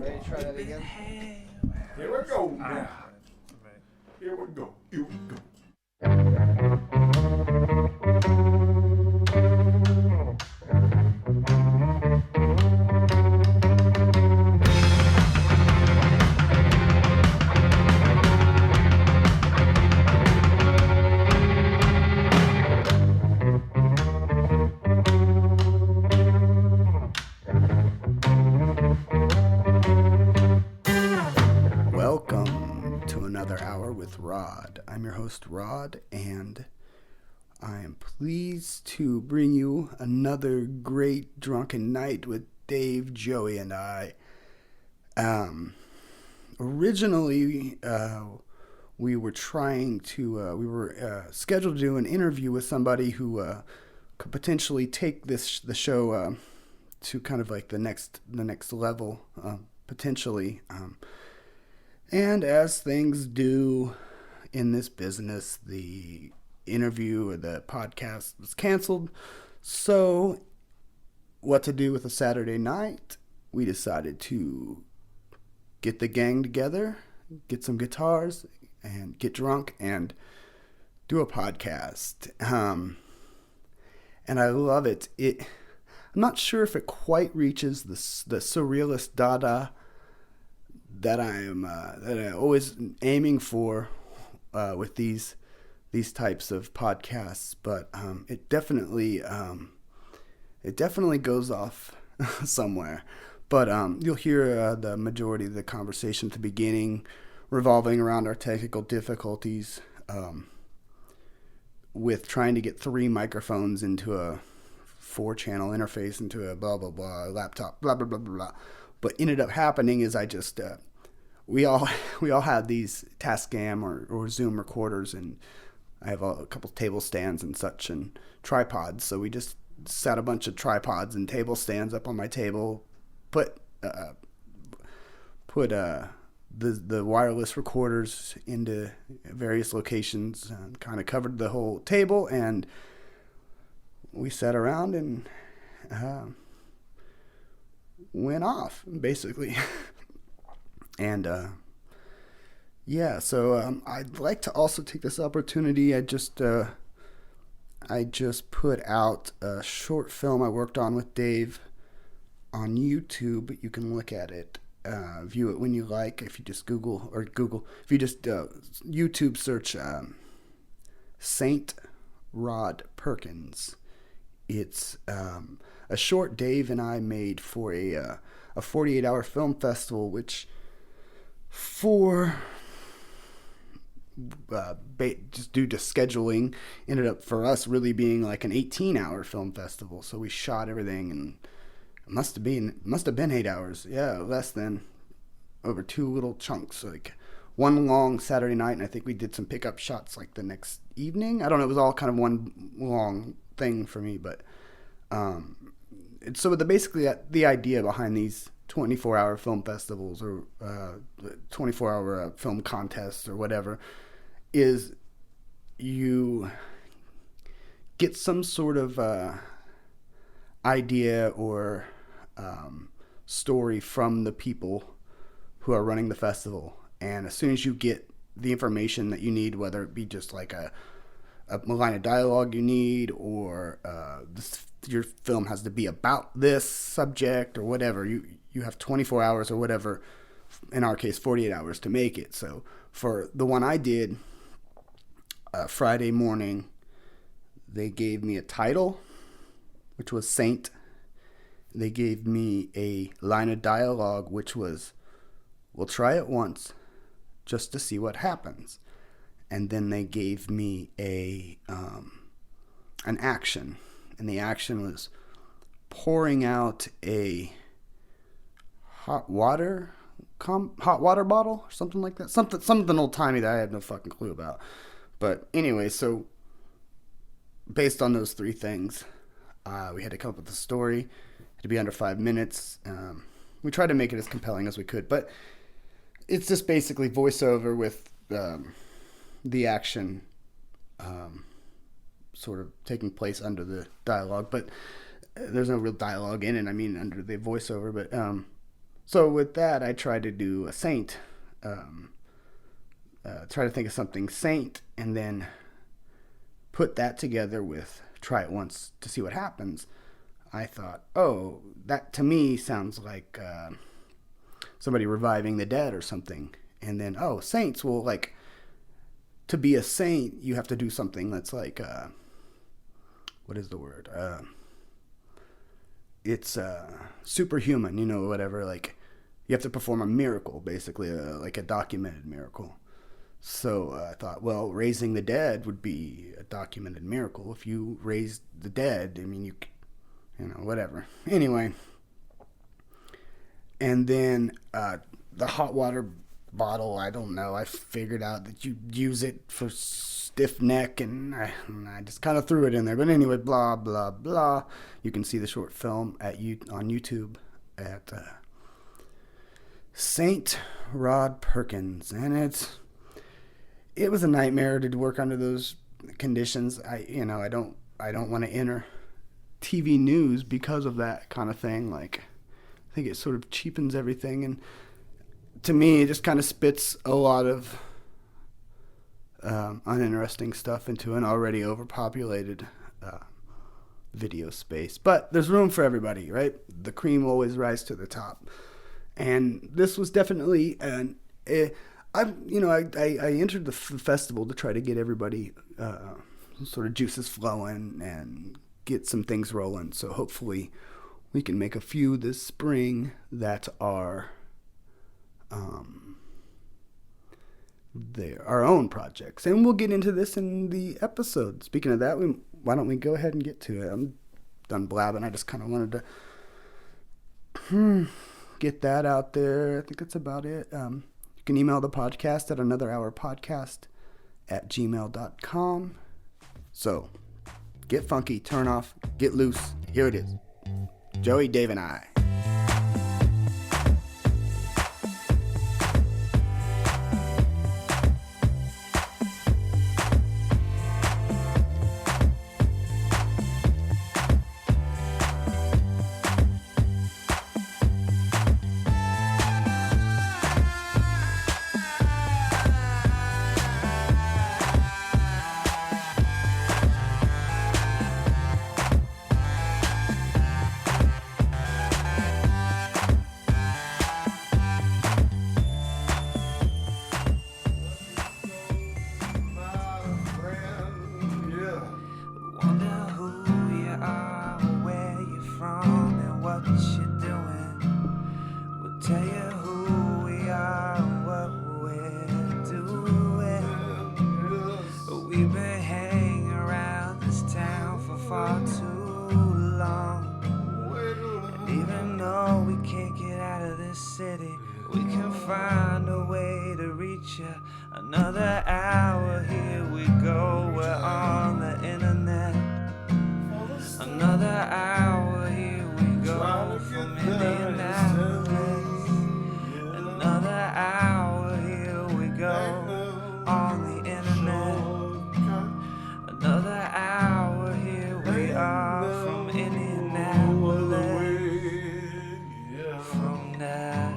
Ready to try that again? Here we go now. Here we go. Here we go. Welcome to another hour with Rod. I'm your host, Rod, and I am pleased to bring you another great drunken night with Dave, Joey, and I. Originally, we were scheduled to do an interview with somebody who could potentially take the show to kind of like the next level, potentially. And as things do in this business, the interview or the podcast was canceled. So, what to do with a Saturday night? We decided to get the gang together, get some guitars, and get drunk and do a podcast. And I love it. I'm not sure if it quite reaches the surrealist dada that I'm always aiming for with these types of podcasts, but it definitely goes off somewhere. But you'll hear the majority of the conversation at the beginning revolving around our technical difficulties with trying to get 3 microphones into a 4-channel interface into a blah blah blah laptop, blah blah blah blah blah. But ended up happening is I just we all had these Tascam or Zoom recorders, and I have a couple table stands and such and tripods. So we just set a bunch of tripods and table stands up on my table, put the wireless recorders into various locations, and kind of covered the whole table, and we sat around and went off basically. And so I'd like to also take this opportunity. I just put out a short film I worked on with Dave on YouTube. You can look at it, view it when you like. If you just if you just YouTube search Saint Rod Perkins. It's a short Dave and I made for a 48-hour film festival, which just due to scheduling ended up for us really being like an 18-hour film festival. So we shot everything, and it must have been 8 hours. Yeah, less than, over 2 little chunks, like one long Saturday night, and I think we did some pickup shots like the next evening. I don't know, it was all kind of one long thing for me, but so basically the idea behind these 24-hour film festivals or 24-hour film contests or whatever is you get some sort of idea or story from the people who are running the festival, and as soon as you get the information that you need, whether it be just like a line of dialogue you need, or your film has to be about this subject or whatever, you have 24 hours or whatever, in our case 48 hours to make it. So for the one I did, Friday morning, they gave me a title, which was Saint. They gave me a line of dialogue, which was, "We'll try it once just to see what happens." And then they gave me an action, and the action was pouring out a hot water bottle or something like that, something old timey that I had no fucking clue about. But anyway, so based on those 3 things, we had to come up with a story. It had to be under 5 minutes. We tried to make it as compelling as we could, but it's just basically voiceover with the action sort of taking place under the dialogue, but there's no real dialogue in it. I mean, under the voiceover, but So with that, I tried to do a saint. Um, try to think of something saint, and then put that together with try it once to see what happens. I thought, oh, that to me sounds like somebody reviving the dead or something. And then, oh, saints. Well, like, to be a saint, you have to do something that's like, what is the word? It's superhuman, whatever. Like, you have to perform a miracle, basically, like a documented miracle. So I thought, well, raising the dead would be a documented miracle. If you raise the dead, I mean, whatever. Anyway, and then the hot water bottle, I don't know. I figured out that you use it for stiff neck, and I just kind of threw it in there. But anyway, blah, blah, blah. You can see the short film on YouTube at Saint Rod Perkins, and it was a nightmare to work under those conditions. I don't want to enter TV news because of that kind of thing. Like, I think it sort of cheapens everything, and to me, it just kind of spits a lot of uninteresting stuff into an already overpopulated video space. But there's room for everybody, right? The cream always rises to the top, and this was definitely I entered the festival to try to get everybody sort of juices flowing and get some things rolling. So hopefully we can make a few this spring that are our own projects. And we'll get into this in the episode. Speaking of that, why don't we go ahead and get to it? I'm done blabbing. I just kind of wanted to get that out there. I think that's about it. You can email the podcast at anotherhourpodcast@gmail.com. So, get funky, turn off, get loose. Here it is. Joey, Dave, and I. Another hour, here we go, we're on the internet. Another hour, here we go, from Indianapolis. Another hour, here we go, on the internet. Another hour, here we are, from Indianapolis. From that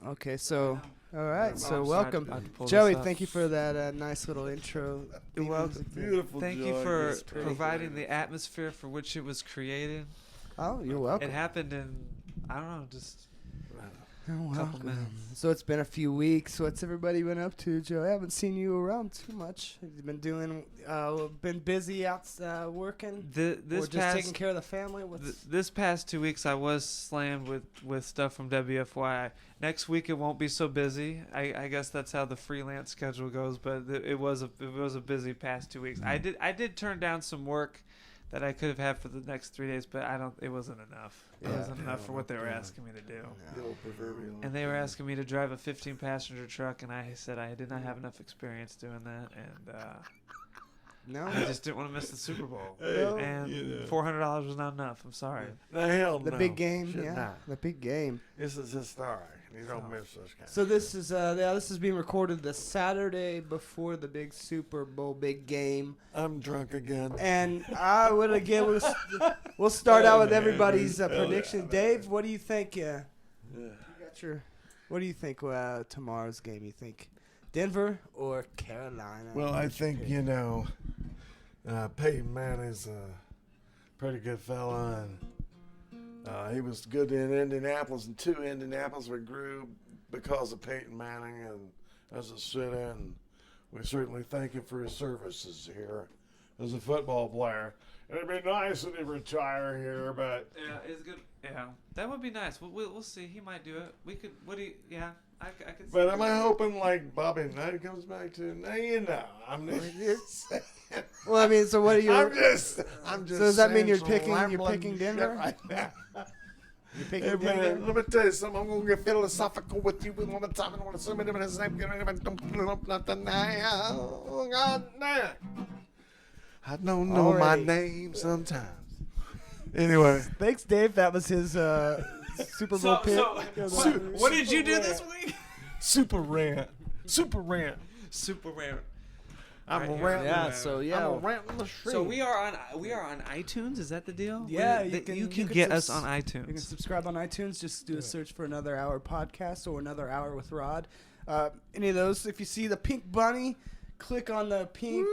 Okay, so, all right, so welcome. Joey, thank you for that nice little intro. You're welcome. Beautiful. Thank you for providing the atmosphere for which it was created. Oh, you're welcome. It happened in, I don't know, just a couple minutes. So it's been a few weeks. What's everybody been up to, Joe? I haven't seen you around too much. You've been been busy out working, or just taking care of the family. This past 2 weeks, I was slammed with stuff from WFY. Next week, it won't be so busy. I guess that's how the freelance schedule goes. But it was a busy past 2 weeks. I did turn down some work that I could have had for the next 3 days, but it wasn't enough. It wasn't enough for what they were asking me to do. And they were asking me to drive a 15-passenger truck, and I said I did not have enough experience doing that. And No. I just didn't want to miss the Super Bowl. No. And Yeah. $400 was not enough. I'm sorry. The hell The no. big game. Should Yeah. not. The big game. This is historic. You don't miss this kind. So this is being recorded the Saturday before the big Super Bowl big game, I'm drunk again. and I would again we'll start out with everybody's prediction. Dave, what do you think? You got your. What do you think tomorrow's game? You think Denver or Carolina? Well, I think Peyton Manning's a pretty good fella, and he was good in Indianapolis, and two Indianapolis we grew because of Peyton Manning, and as a sit-in, we certainly thank him for his services here as a football player. It'd be nice if he retire here, but Yeah, it's good. Yeah, that would be nice. We'll see. He might do it. We could. What do you? Yeah, I could. but am I hoping like Bobby Knight comes back to? No, I'm just saying. Well, I mean, so what are you? I'm just. So does that mean saying you're some picking? You're rambling picking shit Denver? right now. You're picking Hey, man, Denver. let me tell you something. I'm going to get philosophical with you one more time. I don't want to say his name. Nothing now. God damn. I don't know my Alrighty. name sometimes. Anyway. Thanks, Dave. That was his Super Bowl pick. What did you do this week? Super rant. Super rant. Super rare. I'm Right a here. rant. Yeah, so, yeah. I'm a rant on the street. So we are on iTunes. Is that the deal? Yeah, you you can can get us subs- on You can iTunes. subscribe on iTunes. Just do a search for Another Hour Podcast or Another Hour with Rod. Any of those. If you see the pink bunny, click on the pink,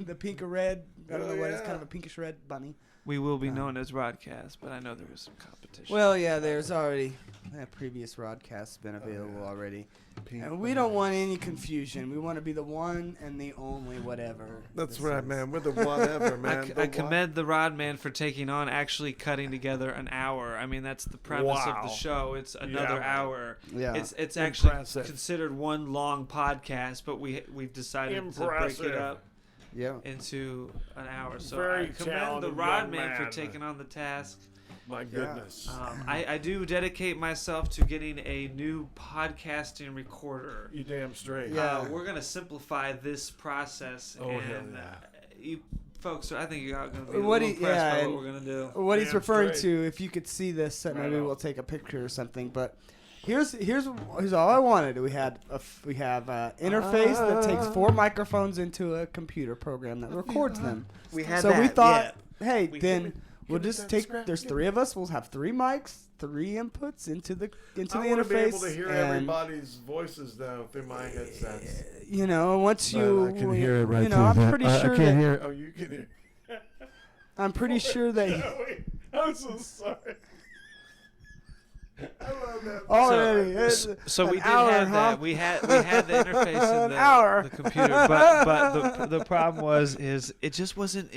the pink or red. I don't know what it's kind of a pinkish red bunny. We will be known as Rodcast, but I know there is some competition. Well, yeah, there's already that previous Rodcast been available already. And we don't want any confusion. We want to be the one and the only whatever. That's this right, is. man. We're the whatever, man. I commend the Rodman for taking on actually cutting together an hour. I mean, that's the premise of Wow. the show. It's another man. hour. Yeah. It's actually Impressive. considered one long podcast, but we've decided to break Impressive. it up Yeah. into an hour. So Very I commend the talented Rodman young for man. taking on the task. My goodness. I do dedicate myself to getting a new podcasting recorder. You damn straight. Yeah. We're gonna simplify this process, Oh, hell and yeah. You folks, I think you're going to be a What little he- impressed yeah, by and- what we're gonna do. What he's Damn referring straight. to, if you could see this, maybe on. we'll take a picture or something. But here's all I wanted. We have a interface that takes 4 microphones into a computer program that records them. We had So we that, thought, hey, We- then we'll give me just that take. scrap, There's give 3 of us. We'll have 3 mics, 3 inputs into the I interface. want to be able to hear and, everybody's voices though through my headsets. You know, once But you, I can hear it right you know, through I'm that. pretty I sure can't that hear it. Oh, you can hear. I'm pretty sure that I'm so sorry. I love that. already. So we an did hour, have huh? that. We had the interface in An hour. the computer, but the problem was it just wasn't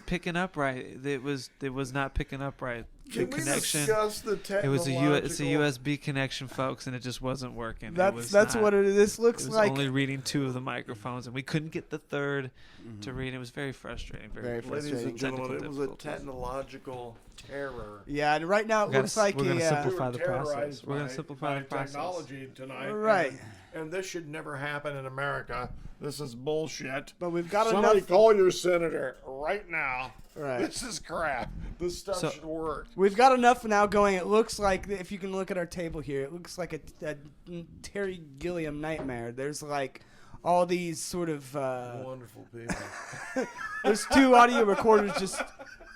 picking up right. It was not picking up right. Can The we connection. discuss the It was it's a technological- USB connection, folks, and it just wasn't working. That's what it is. This It looks was like. only reading 2 of the microphones, and we couldn't get the third to read. It was very frustrating. Very Ladies frustrating. and gentlemen, it was a Technical difficulties. technological terror. Yeah, and right now it We're looks gonna- like we're gonna a. simplify We were the process. terrorized We're gonna by- simplify by the process. technology tonight. Right. And this should never happen in America. This is bullshit. But we've got Somebody enough. call your senator right now. Right. This is crap. This stuff So- should work. We've got enough now going. It looks like, if you can look at our table here, it looks like a Terry Gilliam nightmare. There's like all these sort of. Wonderful people. There's 2 audio recorders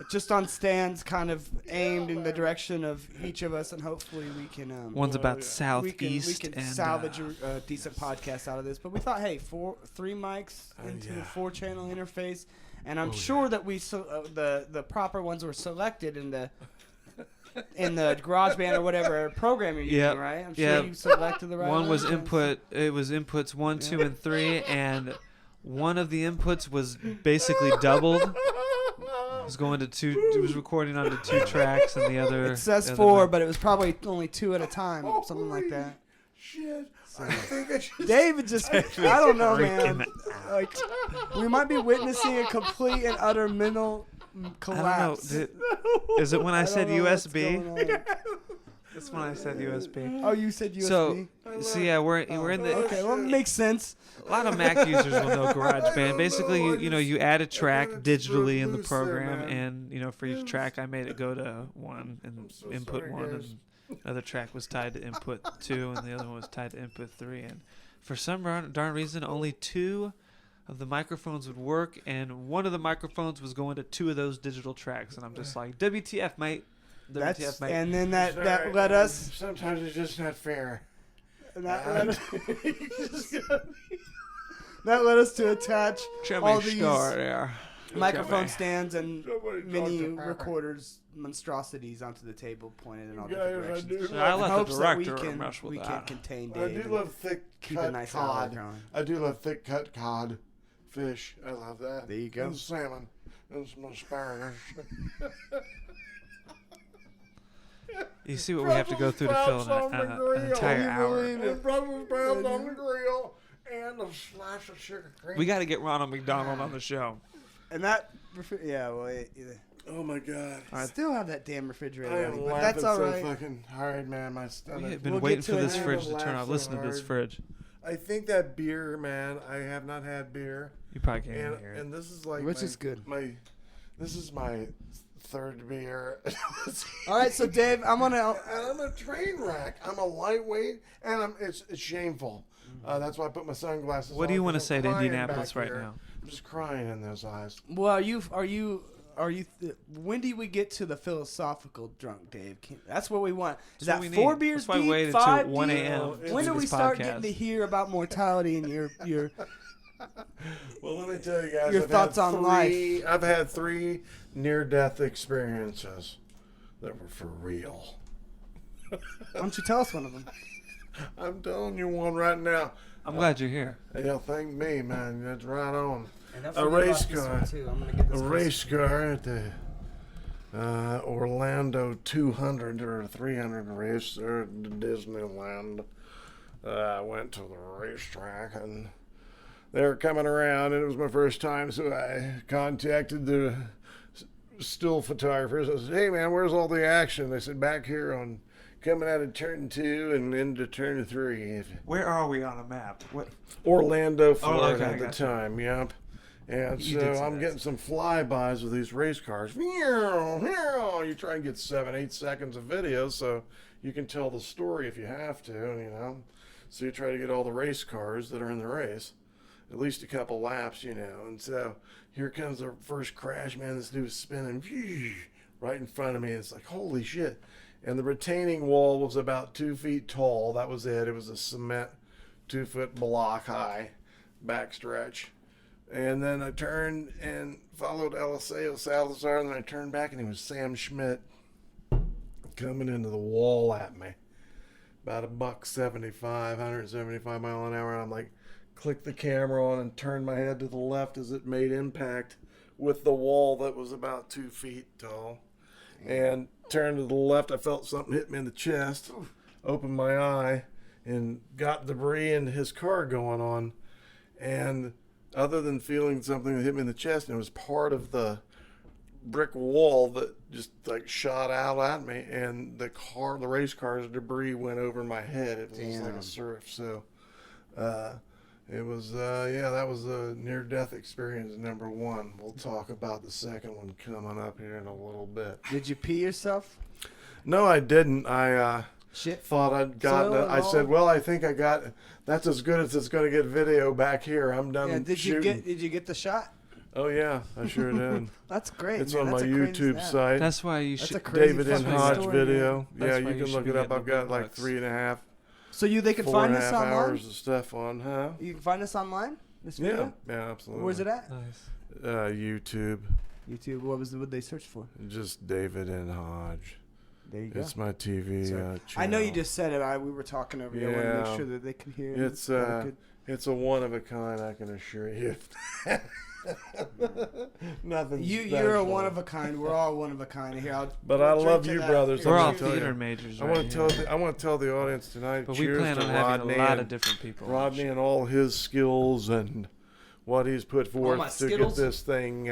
just on stands, kind of aimed in the direction of each of us, and hopefully we can. One's about yeah. southeast we can and salvage a decent podcast out of this. But we thought, hey, 3 mics into yeah. a 4-channel interface, and I'm sure that the proper ones were selected in the GarageBand or whatever program you're using, Yep. right? I'm sure Yep. you selected the right one was ones. input. It was inputs 1, 2, and 3, and one of the inputs was basically doubled. It was going to 2. It was recording onto 2 tracks, and the other. It says the other 4, mic- but it was probably only 2 at a time, something like that. Shit. I think I should. David just, I don't know, man. freaking Like, we might be witnessing a complete and utter mental I don't know. collapse. Is it when I said don't know what's USB? going on. That's when I said USB. Oh, you said USB. So yeah, we're in the. Okay, well, it makes sense. A lot of Mac users will know GarageBand. Basically, you add a track digitally in the program, and for each track, I made it go to 1 and input 1, and another track was tied to input 2, and the other one was tied to input 3. And for some darn reason, only 2 of the microphones would work, and one of the microphones was going to 2 of those digital tracks, and I'm just like, WTF, mate. WTF, mate. And then that led us. Sometimes it's just not fair. That led us to attach all these microphone stands and mini recorders monstrosities onto the table, pointed in all different directions. I let the director mess with that. We can contain Dave. I do love thick cut cod. I do love thick cut cod fish. I love that. There you go. And salmon and some asparagus. You see what we have to go through to fill an entire hour. And Brussels sprouts on the grill and a slice of sugar cream. We got to get Ronald McDonald on the show. And that, oh my God! I still have that damn refrigerator. I am but laughing that's all so right. fucking hard, man. My stomach. We have been waiting for this fridge to turn off. Listen to this fridge. I think that beer, man. I have not had beer. You probably can't hear it. And this is like which is good. This is my third beer. All right, so Dave, I'm a train wreck. I'm a lightweight, and it's shameful. That's why I put my sunglasses on. What do you want to say to Indianapolis right now? I'm just crying in those eyes. Well, are you? When do we get to the philosophical drunk, Dave? That's what we want. Is that 4 beers deep? That's why I waited 5 till 1 a.m. When do we start getting to hear about mortality and your Well, let me tell you guys. Your thoughts on life. I've had 3 near-death experiences that were for real. Why don't you tell us one of them? I'm telling you one right now. I'm glad you're here. Yeah, thank me, man. That's right on. A race car. A race car at the Orlando 200 or 300 race there at Disneyland. I went to the racetrack and they were coming around, and it was my first time, so I contacted the still photographers. I said, "Hey, man, where's all the action?" They said, "Back here on coming out of turn 2 and into turn 3. Where are we on a map? What? Orlando, Florida at the time. Yep. And You so I'm getting some flybys of these race cars. You try and get 7-8 seconds of video so you can tell the story if you have to, So you try to get all the race cars that are in the race, at least a couple laps, And so here comes the first crash, man. This dude was spinning right in front of me. It's like, holy shit. And the retaining wall was about 2 feet tall. That was it. It was a cement 2-foot block high backstretch. And then I turned and followed Eliseo Salazar, and then I turned back, and he was Sam Schmidt coming into the wall at me. About $175, 175 mile an hour. And I'm like, clicked the camera on and turned my head to the left as it made impact with the wall that was about 2 feet tall. And turned to the left, I felt something hit me in the chest, opened my eye, and got debris in his car going on. And other than feeling something that hit me in the chest, and it was part of the brick wall that just like shot out at me, and the race car's debris went over my head. It was just like a surf. So it was that was a near-death experience number 1. We'll talk about the second one coming up here in a little bit. Did you pee yourself? No, I didn't. I Shit. thought I'd gotten it. I said, well, I think I got it. That's as good as it's going to get video back here. I'm done shooting. Did you get the shot? Oh, yeah, I sure did. That's great. It's man. on That's my a crazy YouTube stat. site. That's why you should. David N. Hodge story, video. man. Yeah, That's why you you can look should it be up. getting I've got the like books. 3.5, So they can find us 4.5 online? hours of stuff on, huh? You can find us online? This Yeah, video? yeah, absolutely. Where's it at? Nice. YouTube. YouTube. What they search for? Just David N. Hodge. There you go. It's my TV channel. I know you just said it. We were talking over here. I want to make sure that they can hear it. It's a one of a kind, I can assure you. Nothing You're a one of a kind. We're all one of a kind here. But I love you, brothers. We're all I'm gonna tell theater you. majors. I want to tell the audience tonight. But we cheers plan to on having Rodney a lot and of different people. Rodney and all his skills and what he's put my forth to get Skittles? this thing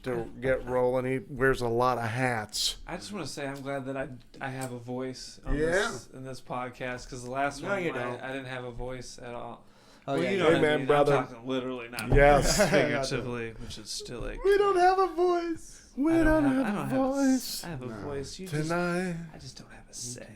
to get rolling. He wears a lot of hats. I just want to say I'm glad that I have a voice on Yeah. in this podcast, because the last No, one you don't. I didn't have a voice at all. Oh, well, yeah, you know hey, what I man, mean. brother. I'm talking literally, not Yes. figuratively, which is still like. We don't have a voice. We I don't I have don't a have a voice I have a No. voice. I just don't have a say.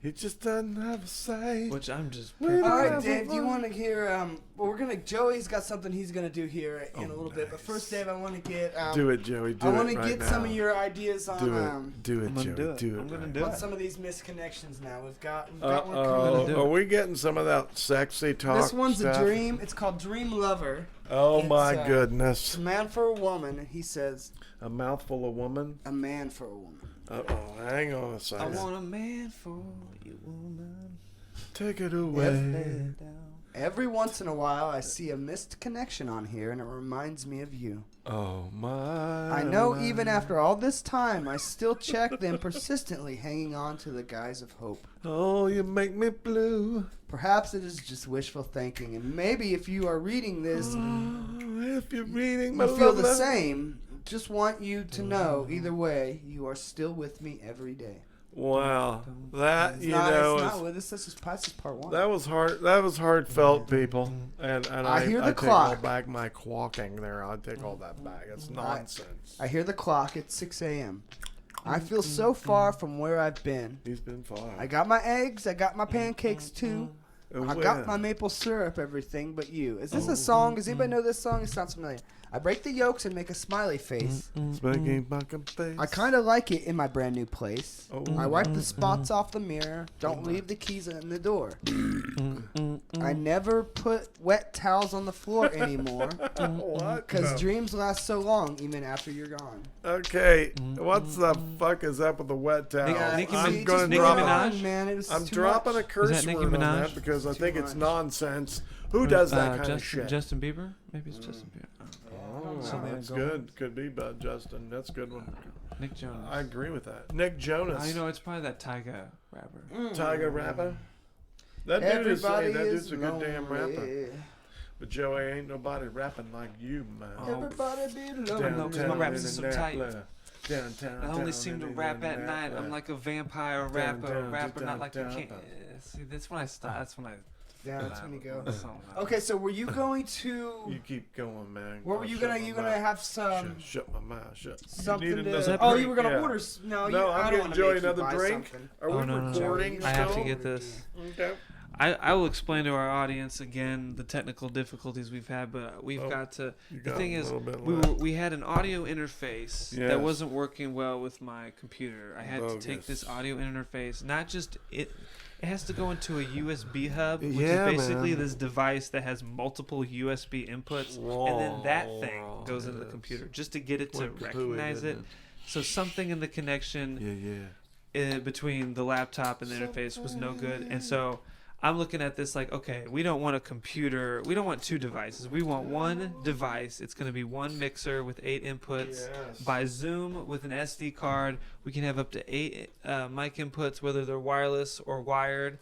He just doesn't have a say. Which I'm just. We don't All right, have a Dave, do you voice. want to hear? Well, Joey's got something he's gonna do here in a little bit. But nice. first, Dave, I want to get. Do it, Joey. Do I it want to right get now. some of your ideas on. Do it. Do it, I'm gonna Joey. do it. Do it. I'm gonna right do now. it. on some of these missed connections now. We've got one coming up. do Are it. we getting some of that sexy talk? This one's stuff? a dream. It's called Dream Lover. Oh It's, my It's goodness! a man for a woman, and he says, A mouthful of woman. a man for a woman. Hang on a I second. want a man for you, woman. Take it away. Every once in a while, I see a missed connection on here, and it reminds me of you. Oh my! I know even after all this time, I still check them persistently, hanging on to the guise of hope. Oh, you make me blue. Perhaps it is just wishful thinking, and maybe if you are reading this, Oh, if you're reading my you feel the love same. Just want you to know, either way, you are still with me every day. Wow, that It's you not, know it's is not with us. This is part one. that was hard. That was heartfelt, people. And I hear the take clock. all back my quawking there. I take all that back. It's nonsense. I hear the clock at 6 a.m. I feel so far from where I've been. He's been far. I got my eggs. I got my pancakes too. I got my maple syrup, everything but you. Is this a song? Does anybody know this song? It sounds familiar. I break the yolks and make a smiley face. Spanking bucket face. I kind of like it in my brand new place. Oh. I wipe the spots off the mirror. Don't leave the keys in the door. I never put wet towels on the floor anymore. What? Because dreams last so long, even after you're gone. Okay, what's the fuck is up with the wet towel? Nicki I'm Min- gonna Nicki drop. Minaj? Man, it was I'm too dropping much. a curse Is that Nicki word on Minaj? that because I Too think it's much. nonsense. Who does that kind Justin, of shit? Justin Bieber? Maybe it's Justin Bieber. Oh, Something that's like that. good. Could be, but Justin, that's a good one. Nick Jonas. I agree with that. Nick Jonas, I know it's probably that Tyga rapper. Tiger rapper. That dude is Everybody that is dude's a good damn rapper. lonely. But Joey ain't nobody rapping like you, man. Everybody be know, 'cause lonely. my raps are so tight. Downtown. I only seem to rap at night. I'm like a vampire rapper, not like a king. See, that's when I stop. That's when I. Yeah, that's when you go. Something like Okay, so were you going to? You keep going, man. What were you gonna? You gonna have some Shut my mouth. Shut. something You need another to? Oh, drink? you were gonna Yeah. order? No, No, I I'm don't getting want to Joey make you another buy drink. something. Are Oh, we no, no, no. recording I have to still? get this. Okay. I will explain to our audience again the technical difficulties we've had, but we've Oh, got to. You The got thing a is, little bit we left. we had an audio interface Yes. that wasn't working well with my computer. I had to take Bogus. this audio interface, not just it. It has to go into a USB hub, which Yeah, is basically man. this device that has multiple USB inputs, and then that thing goes into the computer just to get it to Went kapooey, recognize it. didn't So something in the connection Yeah. between the laptop and the interface was no good, and so I'm looking at this like, okay, we don't want a computer, we don't want two devices, we want one device. It's going to be one mixer with 8 inputs. Yes. By Zoom with an SD card, we can have up to 8 mic inputs, whether they're wireless or wired,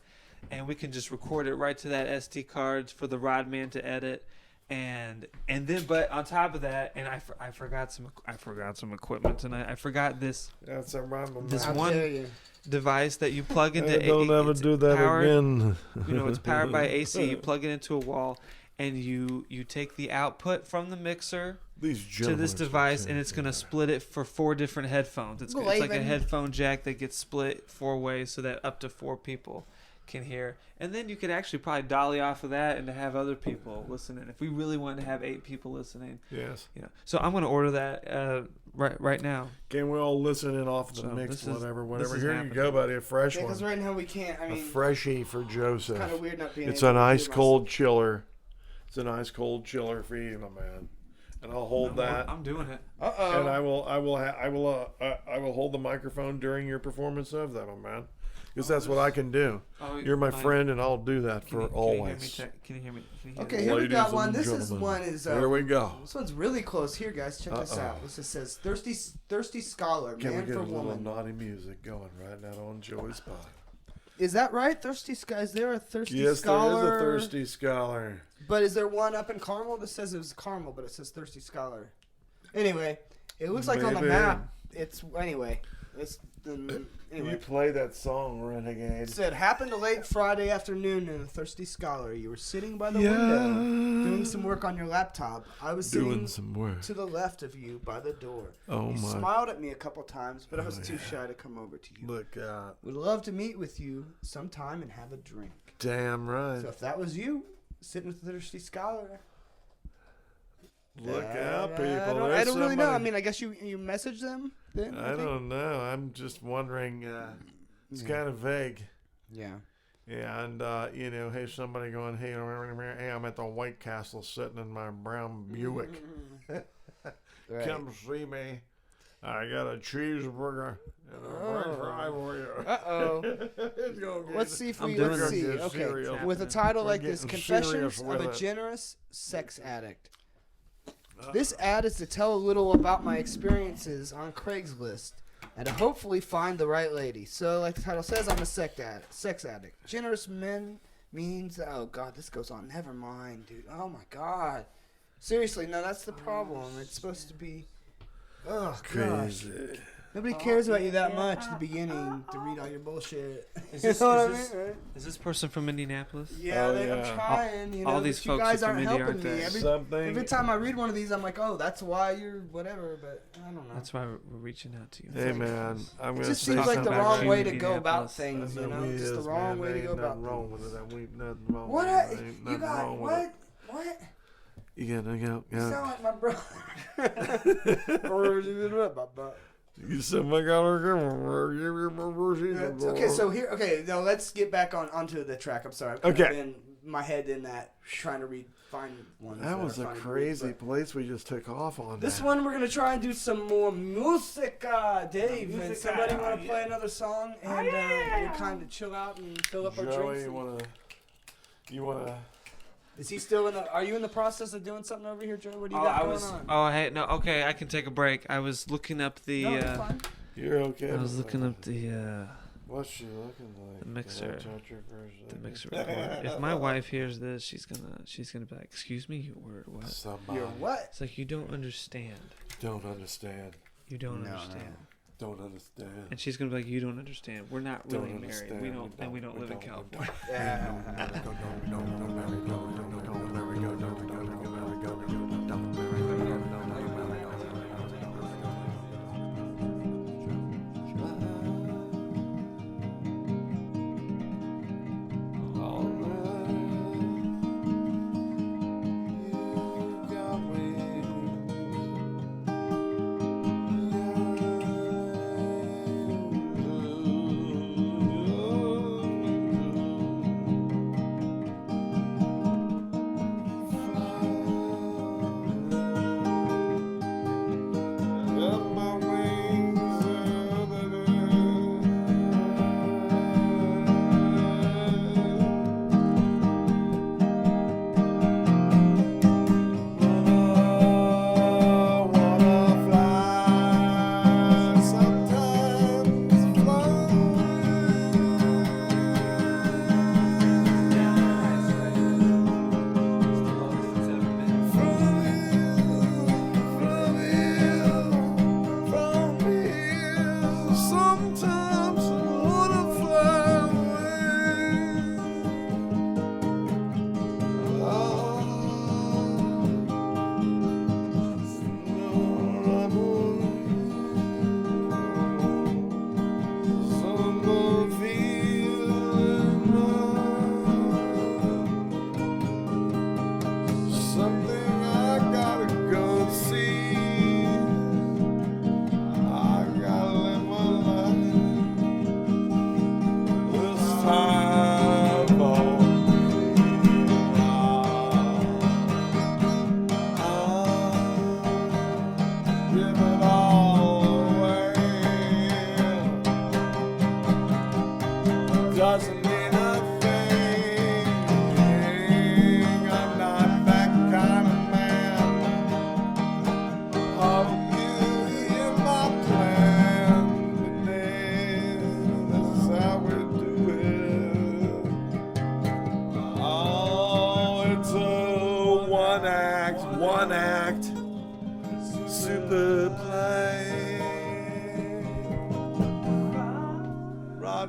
and we can just record it right to that SD card for the Rodman to edit. And then, but on top of that, and I forgot some equipment tonight. I forgot this That's a rhyme. This How one- dare you. device that you plug into. Don't ever it's do that powered, again. You know, it's powered by AC. You plug it into a wall, and you take the output from the mixer These to this device, and it's going to split it for 4 different headphones. It's like a Blavin'. headphone jack that gets split 4 ways so that up to 4 people can hear. And then you could actually probably dolly off of that and to have other people listening. If we really wanted to have 8 people listening, Yes. you know. So I'm going to order that right now. Can we all listen in off the So mix, this is- whatever. this is Here you happening. go, buddy. A fresh Yeah, one. because right now we can't. I A mean, freshie for Joseph. kind of weird not being. It's able an to do ice my cold chiller. It's an ice cold chiller for you, my man. And I'll hold that. I'm doing it. stuff. Uh-oh. And I will hold the microphone during your performance of that, my man. Because that's what I can do. Oh, You're my fine. friend, and I'll do that Can for you- can always. Can you hear me? Can you hear Okay, me? here we Ladies got and one. This is gentlemen, one is. Here we go. This one's really close. Here, guys, check this Uh-oh. out. This just says thirsty scholar, Can we man get for a little woman. naughty music going right now on Joey's spot? Is that right? Thirsty Is there a thirsty Yes, scholar? there is a thirsty scholar. But is there one up in Carmel that says it was Carmel, but it says thirsty scholar? Anyway, It looks like on the Maybe. map. It's anyway. It's You anyway. play that song, Renegade. It said happened a late Friday afternoon in a thirsty scholar. You were sitting by the window doing some work on your laptop. I was Doing sitting some work. to the left of you by the door. Oh You my. smiled at me a couple times, but I was Oh, too yeah. shy to come over to you. Look out. Would love to meet with you sometime and have a drink. Damn right. So if that was you, sitting with the thirsty scholar. Look out, people. I don't really know. I Somebody- mean, I guess you messaged them then? I don't know. I'm just wondering. It's kind of vague. Yeah. Yeah, and hey, somebody going, hey, I'm at the White Castle sitting in my brown Buick. Right. Come see me. I got a cheeseburger and a french fry for you. Uh-oh. Let's see if we, I'm let's doing see. it. Okay, Serious. with a title We're like this, getting Confessions serious of with a it. Generous Sex Addict. This ad is to tell a little about my experiences on Craigslist and to hopefully find the right lady. So, like the title says, I'm a sex addict. Generous men means, oh God, this goes on. Never mind, dude. Oh my God. Seriously, no, that's the problem. It's supposed to be, oh gosh. Crazy. Nobody cares about you that much at the beginning to read all your bullshit. Is You this, know what I is, mean, this, right? is this person from Indianapolis? Yeah, Oh, I'm yeah. trying. You know, all these but you folks guys are from aren't Indy, helping aren't me. they? Something. Every time I read one of these, I'm like, oh, that's why you're whatever. But I don't know. That's why we're reaching out to you. Hey, man. I'm It going to just say seems like the something wrong about way to you, go about Indianapolis. things. You That's know, what it just the is, wrong man. way to Ain't go nothing about wrong things. with it. Ain't nothing wrong What? with it. Ain't You nothing got wrong with it. what? You gotta go. You sound like my brother. You said my God, Okay, so here. Okay, now let's get back onto the track. I'm sorry. I've Okay. been my head in that trying to find ones. that was are a funny to read, crazy but place we just took off on. This that. one we're gonna try and do some more musica, Dave. And somebody want to play another song and we'll kind of chill out and fill up our Joey, drinks. you wanna? Is he still in the? Are you in the process of doing something over here, Joe? What do you Oh, got I going was. on? Oh, hey, no, okay, I can take a break. I was looking up the. No, it's fine. You're okay. I was looking up the. What's she looking like? The mixer. Can I touch her for a The second? mixer report. If my wife hears this, she's gonna be like, "Excuse me, you word what?" Somebody You're what? It's like you don't understand. don't understand. You don't No. understand. Don't understand. And she's gonna be like, "You don't understand. We're not Don't really married. understand. We don't, and we don't live in California." Fly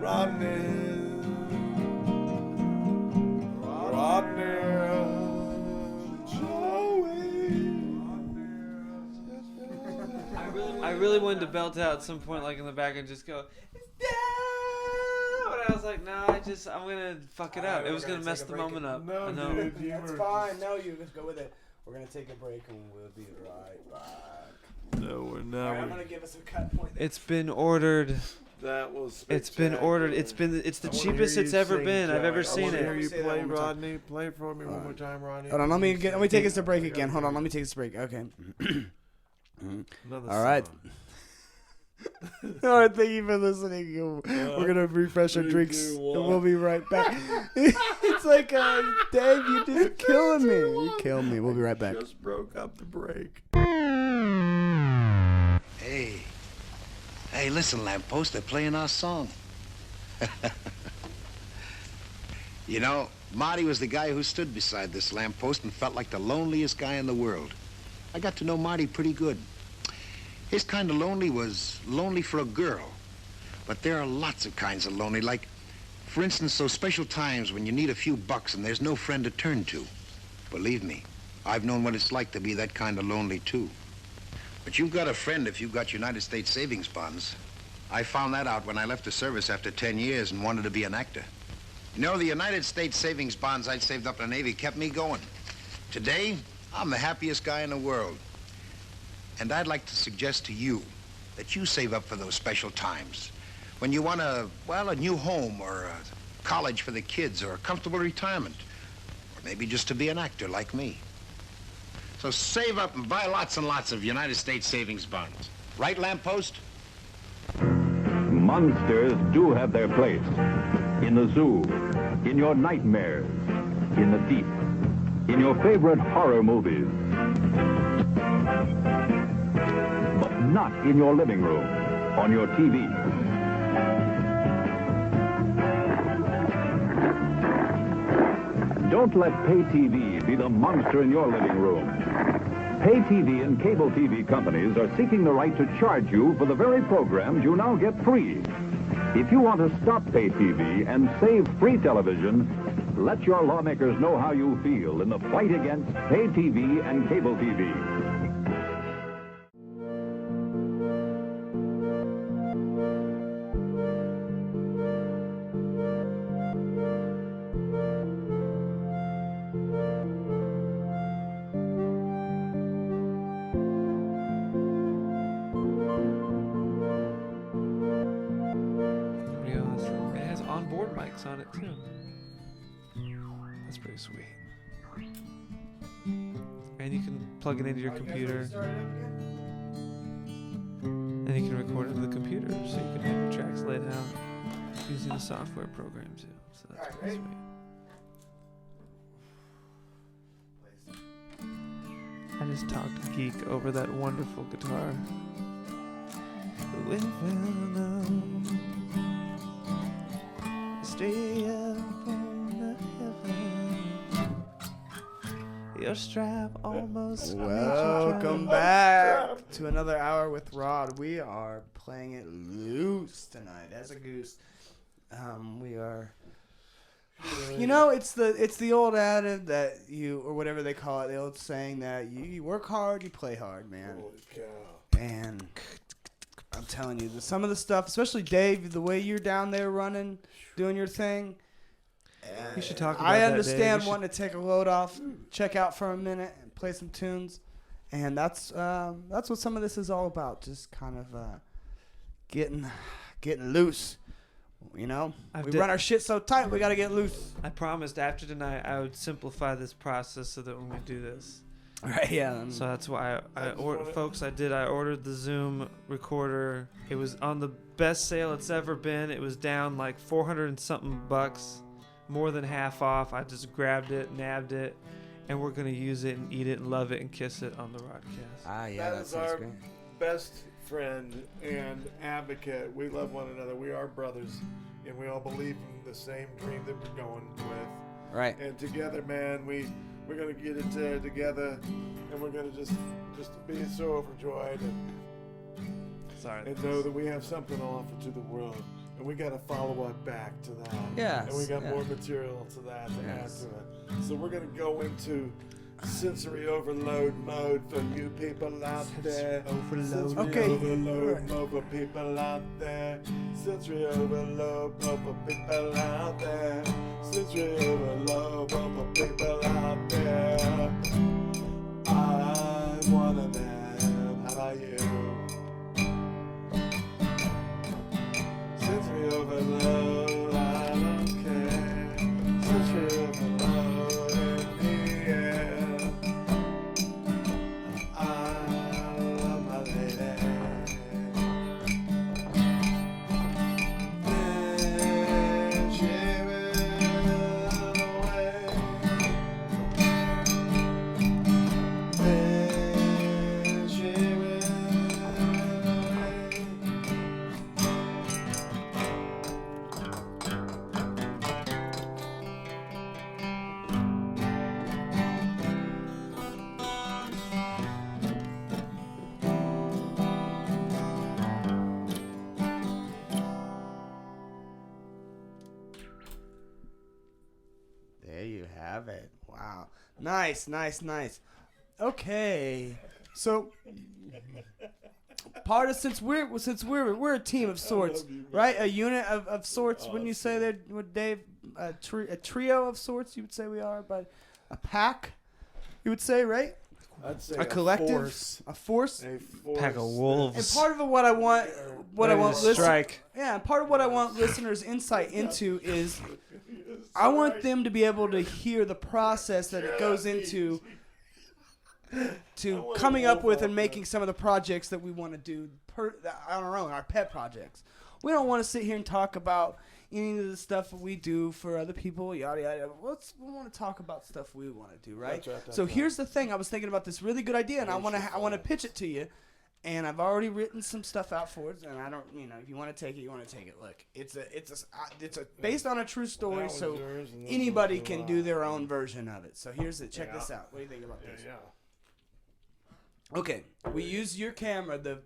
I really wanted to belt out at some point, like in the back, and just go, "It's down!" But I was like, "No, I'm gonna fuck it up. It was gonna mess the moment up." No, I know. dude, That's fine. No, you just go with it. We're gonna take a break and we'll be right back. No, we're All not. right, I'm gonna give us a cut point. It's been ordered. That was. It's been ordered. It's the cheapest it's ever been. I've ever I seen want to hear it. you Say that play, one more time. Rodney. Play it for me one more time, Rodney. Hold on, let me take us to break again. Hold on, let me take us to break. Okay. Another All right. song. All right, thank you for listening. We're gonna refresh our drinks, and we'll be right back. It's like, Dave, you're just killing me. You killed me. We'll be right back. Just broke up the break. Hey, listen, Lamppost, they're playing our song. You know, Marty was the guy who stood beside this lamppost and felt like the loneliest guy in the world. I got to know Marty pretty good. His kind of lonely was lonely for a girl. But there are lots of kinds of lonely, like, for instance, those special times when you need a few bucks and there's no friend to turn to. Believe me, I've known what it's like to be that kind of lonely, too. But you've got a friend if you've got United States savings bonds. I found that out when I left the service after 10 years and wanted to be an actor. You know, the United States savings bonds I'd saved up in the Navy kept me going. Today, I'm the happiest guy in the world. And I'd like to suggest to you that you save up for those special times. When you want a new home or a college for the kids or a comfortable retirement. Or maybe just to be an actor like me. So save up and buy lots and lots of United States savings bonds. Right, Lamppost? Monsters do have their place. In the zoo, in your nightmares, in the deep, in your favorite horror movies. But not in your living room, on your TV. Don't let pay TV be the monster in your living room. Pay TV and cable TV companies are seeking the right to charge you for the very programs you now get free. If you want to stop pay TV and save free television, let your lawmakers know how you feel in the fight against pay TV and cable TV. It has onboard mics on it too. That's pretty sweet. And you can plug it into your computer. And you can record it to the computer, so you can have your tracks laid out using a software program too. So that's pretty sweet. I just talked geek over that wonderful guitar. We will know. Stay up on the heaven. Your strap almost. Welcome back to another hour with Rod. We are playing it loose tonight as a goose. We are. You know, it's the old adage that or whatever they call it, the old saying that you work hard, you play hard, man. Holy cow. And I'm telling you, some of the stuff, especially Dave, the way you're down there running, doing your thing. You should talk about I that, understand Dave. wanting to take a load off, check out for a minute, and play some tunes, and that's what some of this is all about. Just kind of getting loose. You know, we run our shit so tight, we got to get loose. I promised after tonight I would simplify this process so that when we do this. Right, yeah. So that's why I ordered the Zoom recorder. It was on the best sale it's ever been. It was down like 400 and something bucks, more than half off. I just grabbed it, nabbed it, and we're gonna use it and eat it and love it and kiss it on the Rodcast. Ah, yeah, That that is sounds our great. best friend and advocate. We love one another. We are brothers, and we all believe in the same dream that we're going with. Right. And together, man, we're gonna get it together, and we're gonna just be so overjoyed and Sorry. know that we have something to offer to the world. And we got a follow-up back to that. Yes, And we got yeah. more material to that to Yes. add to it. So we're going to go into sensory overload mode for you people out there. Sensory Okay. overload mode for people out there. Sensory overload mode for people out there. Sensory overload mode for people out there. I'm one of them. How about you? Sensory overload, I don't care. Sensory overload in the air. I love my lady. Then she went away. Then she went away. There you have it. Wow. Nice. Okay. So part of since we're a team of sorts, right? A unit of sorts. Wouldn't you say that with Dave a trio of sorts? You would say we are, but a pack. You would say, right? I'd say A collective, force. a force. A force. Pack of And wolves. part of what I want, Ready to strike. yeah, and part of what I want listeners' insight into is I want them to be able to hear the process that it goes into to coming up with and making some of the projects that we want to do on our own, our pet projects. We don't want to sit here and talk about any of the stuff that we do for other people, yada yada. We want to talk about stuff we want to do, right? So here's the thing: I was thinking about this really good idea, and I want to pitch it to you. And I've already written some stuff out for it, and I don't, if you want to take it, you want to take it. Look, it's a based on a true story, so anybody can do their own version of it. So here's it. Check this out. What do you think about this? Yeah. Okay, we use your camera, the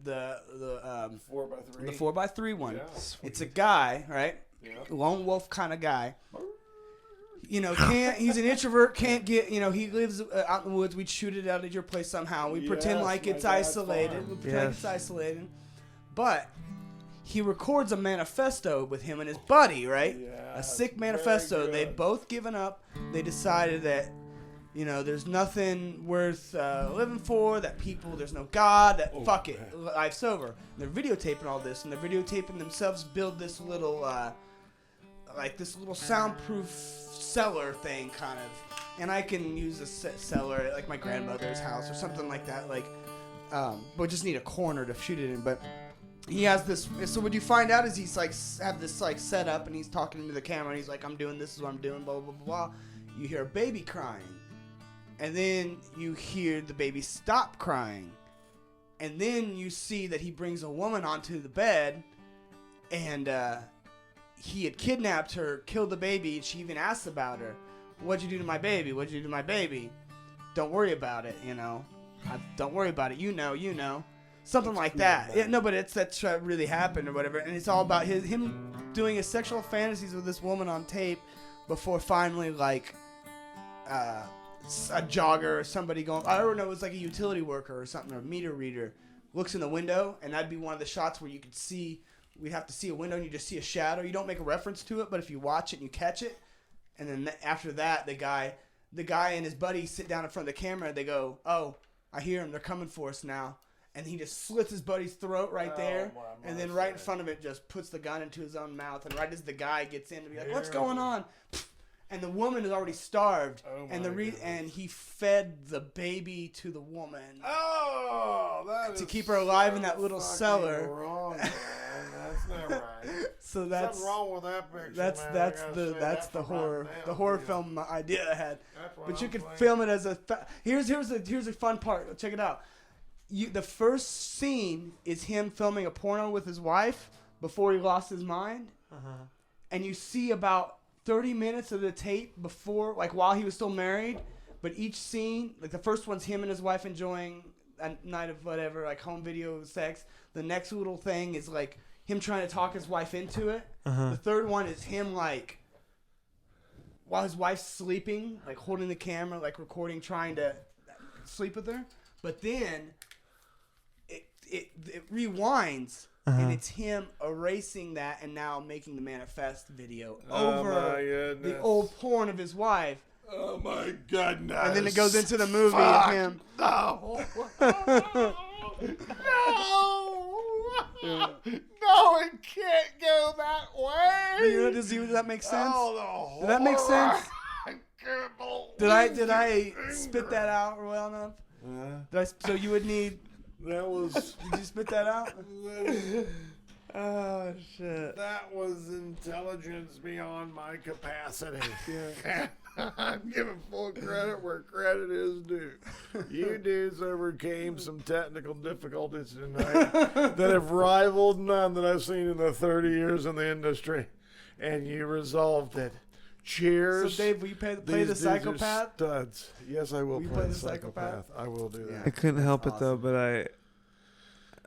4x3. the 4x3 one. Yeah. It's a guy, right? Yeah. Lone wolf kind of guy. He's an introvert, can't get, he lives out in the woods. We'd shoot it out at your place somehow. We pretend Yes, like my it's dad's isolated. farm. We pretend like it's isolated. But he records a manifesto with him and his buddy, right? Yeah, A sick very manifesto. good. They've both given up. They decided that, there's nothing worth living for, that there's no God, that fuck it, life's over. And they're videotaping all this, and they're videotaping themselves build this little, soundproof cellar thing, kind of. And I can use a cellar at, like, my grandmother's house or something like that, but just need a corner to shoot it in. But he has this, so what you find out is he's, have this, set up, and he's talking to the camera, and he's like, I'm doing this is what I'm doing, blah, blah, blah, blah. You hear a baby crying. And then you hear the baby stop crying. And then you see that he brings a woman onto the bed. And he had kidnapped her, killed the baby. And she even asked about her. What'd you do to my baby? What'd you do to my baby? Don't worry about it, don't worry about it. You know. Something like that. Yeah, no, but that's what really happened or whatever. And it's all about him doing his sexual fantasies with this woman on tape before finally, a jogger or somebody going, I don't know, it was like a utility worker or something, or a meter reader, looks in the window, and that'd be one of the shots where you could see, we'd have to see a window and you just see a shadow. You don't make a reference to it, but if you watch it and you catch it, and then after that, the guy and his buddy sit down in front of the camera, and they go, oh, I hear them, they're coming for us now. And he just slits his buddy's throat right there, and then right in front of it just puts the gun into his own mouth, and right as the guy gets in to be like, what's going on? And the woman is already starved, and he fed the baby to the woman to keep her alive in that little cellar. Wrong, man. That's not right. So that's something wrong with that picture. That's the horror film idea I had. But you could playing. film it as a. Here's a fun part. Check it out. The first scene is him filming a porno with his wife before he lost his mind, and you see about 30 minutes of the tape before, while he was still married, but each scene, the first one's him and his wife enjoying a night of whatever, home video sex. The next little thing is him trying to talk his wife into it. Uh-huh. The third one is him like while his wife's sleeping, like holding the camera, like recording, trying to sleep with her. But then it rewinds, and it's him erasing that and now making the manifest video over the old porn of his wife. Oh my goodness! And then it goes into the movie of him. No! No! No, it can't go that way. You know, does that make sense? Oh, Did that make sense? I can't believe Did I spit that out well enough? So you would need. That was. Did you spit that out? Oh shit! That was intelligence beyond my capacity. Yeah. I'm giving full credit where credit is due. You dudes overcame some technical difficulties tonight that have rivaled none that I've seen in the 30 years in the industry, and you resolved it. Cheers. So Dave, will you play the These dudes are psychopath? Studs. Yes, I will you play play the the psychopath? psychopath. I will do that. I couldn't help That's it though, but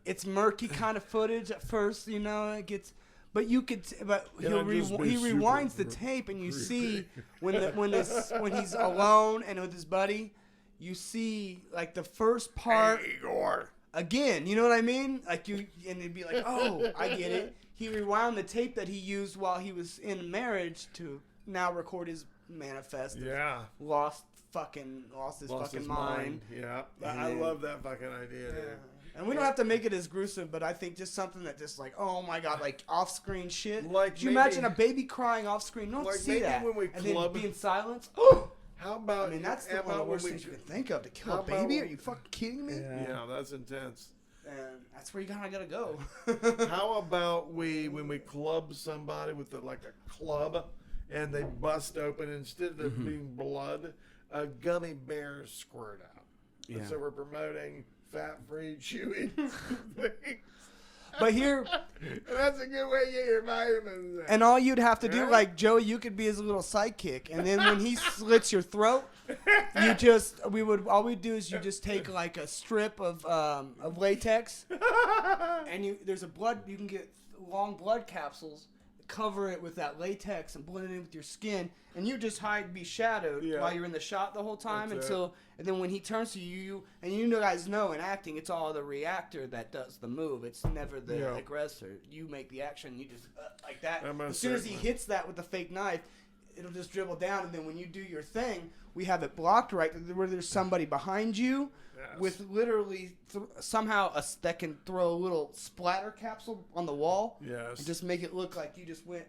It's murky kind of footage at first, you know. It gets, but you could, but he rewinds the tape, and you see when he's alone and with his buddy, you see like the first part Igor. again. You know what I mean? Like and it'd be like, oh, I get it. He rewound the tape that he used while he was in marriage to now record his manifest. Yeah. Lost his mind. Yeah. I love that fucking idea, dude. And we don't have to make it as gruesome, but I think just something that just like, oh my god, like off-screen shit. Like could you imagine a baby crying off-screen? No, like see maybe that. when we and club- then be in silence. How about? I mean, that's one of the worst things you can think of, to kill a baby. Are you fucking kidding me? Yeah, that's intense. And that's where you kind of gotta go. How about when we club somebody with like a club, and they bust open, instead of being blood, a gummy bear squirt out. Yeah. And so we're promoting fat-free chewing things. But here, That's a good way to get your vitamins. and all you'd have to do, like Joey, you could be his little sidekick, and then when he slits your throat, all we'd do is you just take like a strip of latex, and you can get long blood capsules, cover it with that latex and blend it in with your skin, and you just be shadowed while you're in the shot the whole time and then when he turns to you, and you guys know in acting it's all the reactor that does the move. It's never the aggressor. You make the action. You just like that. As soon as he hits that with the fake knife, it'll just dribble down, and then when you do your thing, we have it blocked right where there's somebody behind you with literally somehow that can throw a little splatter capsule on the wall and just make it look like you just went,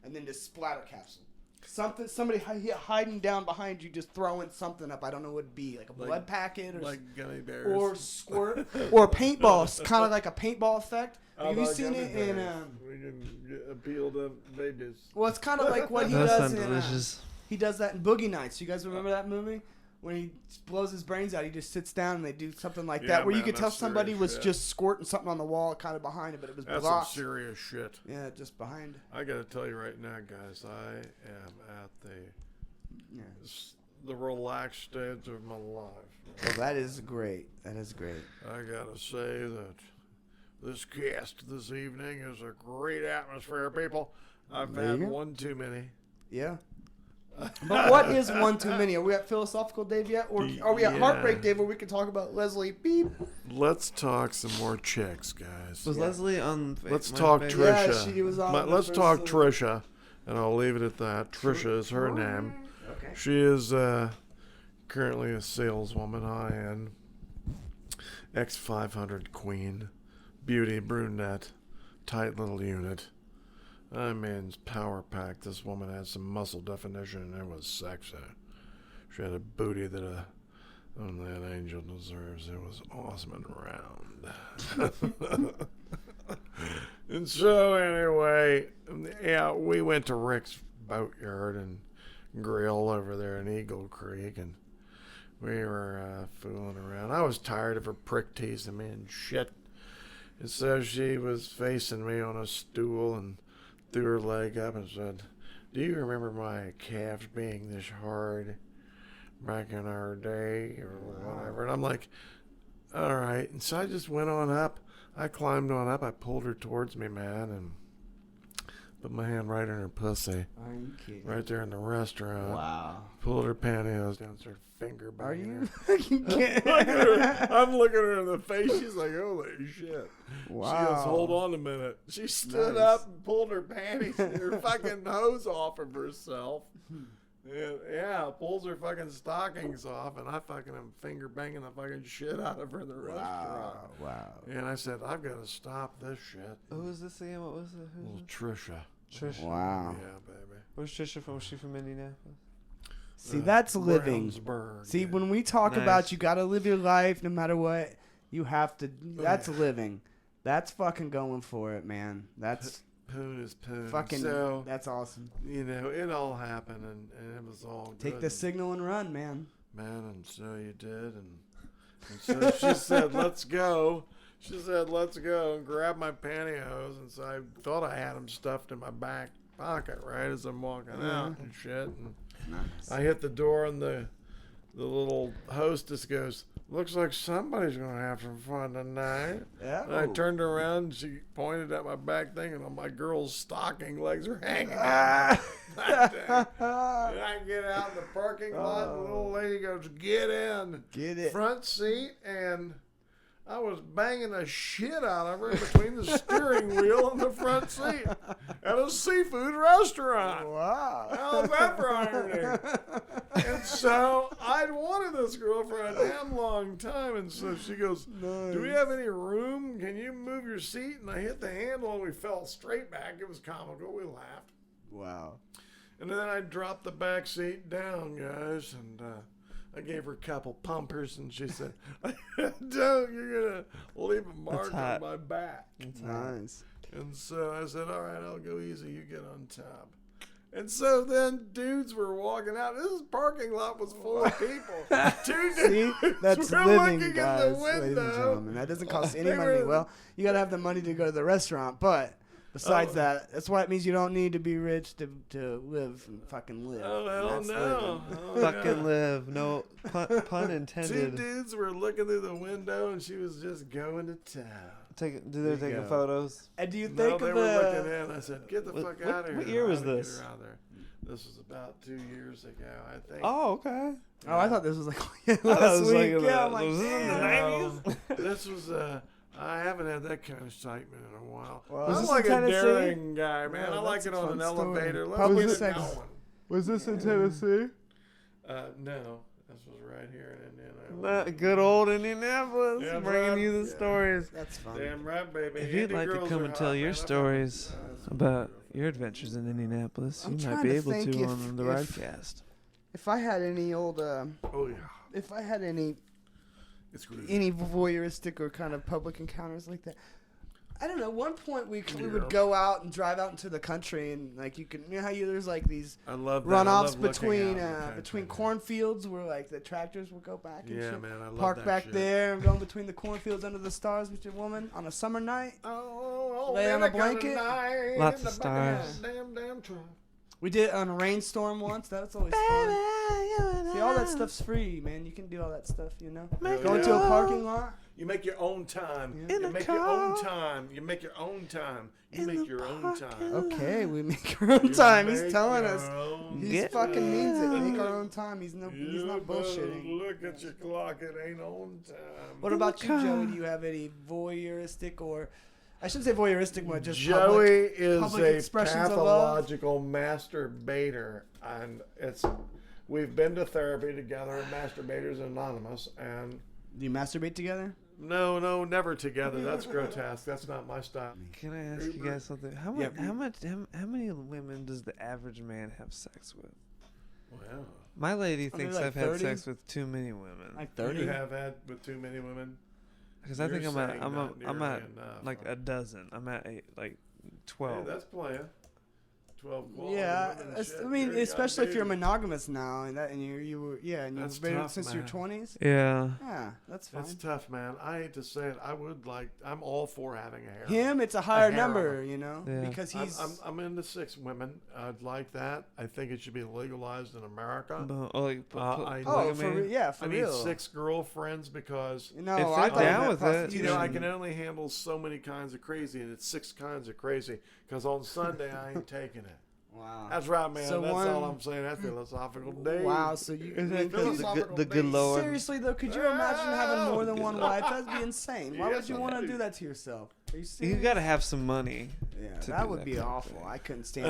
and then just splatter capsule. Somebody hiding down behind you, just throwing something up. I don't know what it'd be, like a blood packet or like gummy bears or squirt or a paintball. It's kind of like a paintball effect. Have you seen it in? We can appeal to babies. Well, it's kind of like what he that does sounds in. delicious. He does that in Boogie Nights. You guys remember that movie? When he blows his brains out, he just sits down and they do something like that, where you could tell somebody was just squirting something on the wall kind of behind it, but it was blocked. That's some serious shit. Yeah, just behind. I got to tell you right now, guys, I am at the relaxed stage of my life. Well, that is great. That is great. I got to say that this cast this evening is a great atmosphere, people. I've had one too many. Yeah. But what is one too many? Are we at philosophical Dave yet? Or are we at heartbreak Dave, where we can talk about Leslie? Beep. Let's talk some more chicks, guys. Was Leslie on? Let's talk Trisha. Yeah, she was on. Let's talk Trisha, and I'll leave it at that. Trisha is her name. Okay. She is currently a saleswoman, high-end, X500 queen, beauty, brunette, tight little unit. I mean, power packed. This woman had some muscle definition, and it was sexy. She had a booty that only an angel deserves. It was awesome and round. And so, anyway, we went to Rick's boatyard and grill over there in Eagle Creek, and we were fooling around. I was tired of her prick teasing me and shit. And so she was facing me on a stool and threw her leg up and said, "Do you remember my calves being this hard back in our day?" or whatever. And I'm like, all right. And so I just went on up. I climbed on up. I pulled her towards me, man, and put my hand right in her pussy. Are you kidding? Right there in the restaurant. Wow. Pulled her pantyhose down, started finger banging Are you her. fucking kidding? Look at her. I'm looking at her in the face. She's like, holy shit. Wow. She goes, hold on a minute. She stood Nice. up and pulled her panties and her fucking hose off of herself. And, yeah, pulls her fucking stockings off, and I fucking am finger banging the fucking shit out of her in the restaurant. Wow. And I said, I've got to stop this shit. Who was this again? What was it? Little Trisha. Trisha. Wow. Yeah, baby. Where's Trisha from? Was she from Indianapolis? See, that's living. Brownsburg. See, when we talk Nice. about you got to live your life no matter what, you have to. That's living. That's fucking going for it, man. That's Poon is poon. fucking. So, That's awesome. you know, it all happened, and it was all good. Take the signal and run, man. Man, and so you did, and so she said, let's go. She said, let's go, and grabbed my pantyhose, and so I thought I had them stuffed in my back pocket, right, as I'm walking out and shit, and Nice. I hit the door, and the little hostess goes, looks like somebody's going to have some fun tonight. Yeah. And I turned around, and she pointed at my back thing, and all my girl's stocking legs are hanging out. And I get out in the parking lot, and the little lady goes, get in. Get it. Front seat, and I was banging the shit out of her between the steering wheel and the front seat at a seafood restaurant. Wow. How's that for irony? And so I'd wanted this girl for a damn long time, and so she goes, do we have any room? Can you move your seat? And I hit the handle, and we fell straight back. It was comical. We laughed. Wow. And then I dropped the back seat down, guys, and I gave her a couple pumpers, and she said, don't, you're going to leave a mark on my back. Nice. And so I said, all right, I'll go easy. You get on top. And so then dudes were walking out. This parking lot was full of people. Two See, dudes that's were living, looking guys, in the ladies and window. gentlemen. That doesn't cost any They money. were- Well, you got to have the money to go to the restaurant, but besides that, that's why it means you don't need to be rich to live and fucking live. Oh, And hell that's no. living. Oh, Fucking yeah. live. No pun Two intended. dudes were looking through the window, and she was just going to town. Do they There you taking go. photos? And do you No, think they of were looking the... in. I said, get the fuck what- out of here. what year was How to get this? her out of there. This was about 2 years ago, I think. Oh, okay. Oh, I thought this was like thought it last was week. like in the- Yeah, I'm like, was this in the damn. 90s? This was I haven't had that kind of excitement in a while. Well, Was I'm this like in a Tennessee? daring guy, man. Yeah, I like that's it a on fun an story. elevator. Let's Public get it sex. going. Was this in Tennessee? No, this was right here in Indiana. Good old Indianapolis, Yeah, bringing right. you the Yeah. stories. That's fun. Damn right, baby. If you'd Indie like to girls come are and tell hot, your man. stories about your adventures in Indianapolis, I'm you might trying be to able think to if- on the if- Rodcast. If I had any old, Oh yeah, if I had any it's groovy. voyeuristic or kind of public encounters like that. I don't know. One point we Yeah. would go out and drive out into the country and like you know how there's like these I love that. I runoffs love looking between out in the country. between cornfields where like the tractors would go back and Yeah, shit. man, I love Park that back shit. there and going between the cornfields under the stars with your woman on a summer night. Oh, Lay on a man, I got blanket. night Lots in of the back stars. that Damn truck. We did it on a rainstorm once. That was always fun. See, all that stuff's free, man. You can do all that stuff, you know. Go into a parking lot. You make your own time. Yeah. In You the make your own car. time. You make your own time. You In make the your own parking time. Okay, we make our own You time. He's make telling your us. own He Get- fucking means it. time. Make our own time. He's not better bullshitting. Look at your clock. It ain't on time. What about you, Joey? Do you have any voyeuristic or, I shouldn't say voyeuristic, but just Joey public? is public a expressions of love? pathological masturbator, and we've been to therapy together. Masturbators Anonymous, and Do you masturbate together? no, never together. That's grotesque. That's not my style. Can I ask you guys something? How many women does the average man have sex with? Wow. My lady Are they thinks like I've had 30? sex with too many women. Like You 30? have had with too many women. Because I think You're I'm at saying I'm not at nearly enough, like huh? a dozen. I'm at like Hey, 12. that's plenty. 12 quality Yeah, women and shit. I mean, You're a especially if young you're dude. monogamous now, and you were and That's you've been tough, since your man. 20s. Yeah. Yeah, that's fine. It's tough, man. I hate to say it. I'm all for having a harem. Him, it's a higher harem. number, you know, Yeah. because he's. I'm into 6 women. I'd like that. I think it should be legalized in America. I for need real. 6 girlfriends because No, If I they're thought down that with it, prostitution- I can only handle so many kinds of crazy, and it's 6 kinds of crazy. Because on Sunday I ain't taking it. Wow. That's right, man. So That's one- all I'm saying. That's philosophical day. Wow, so you Philosophical the good days. Lord. seriously though, could you imagine having more than one wife? That'd be insane. Why would Yes, you I want to do. do that to yourself? Are you serious? You gotta have some money. Yeah, to that do would that be kind of awful. thing. I couldn't stand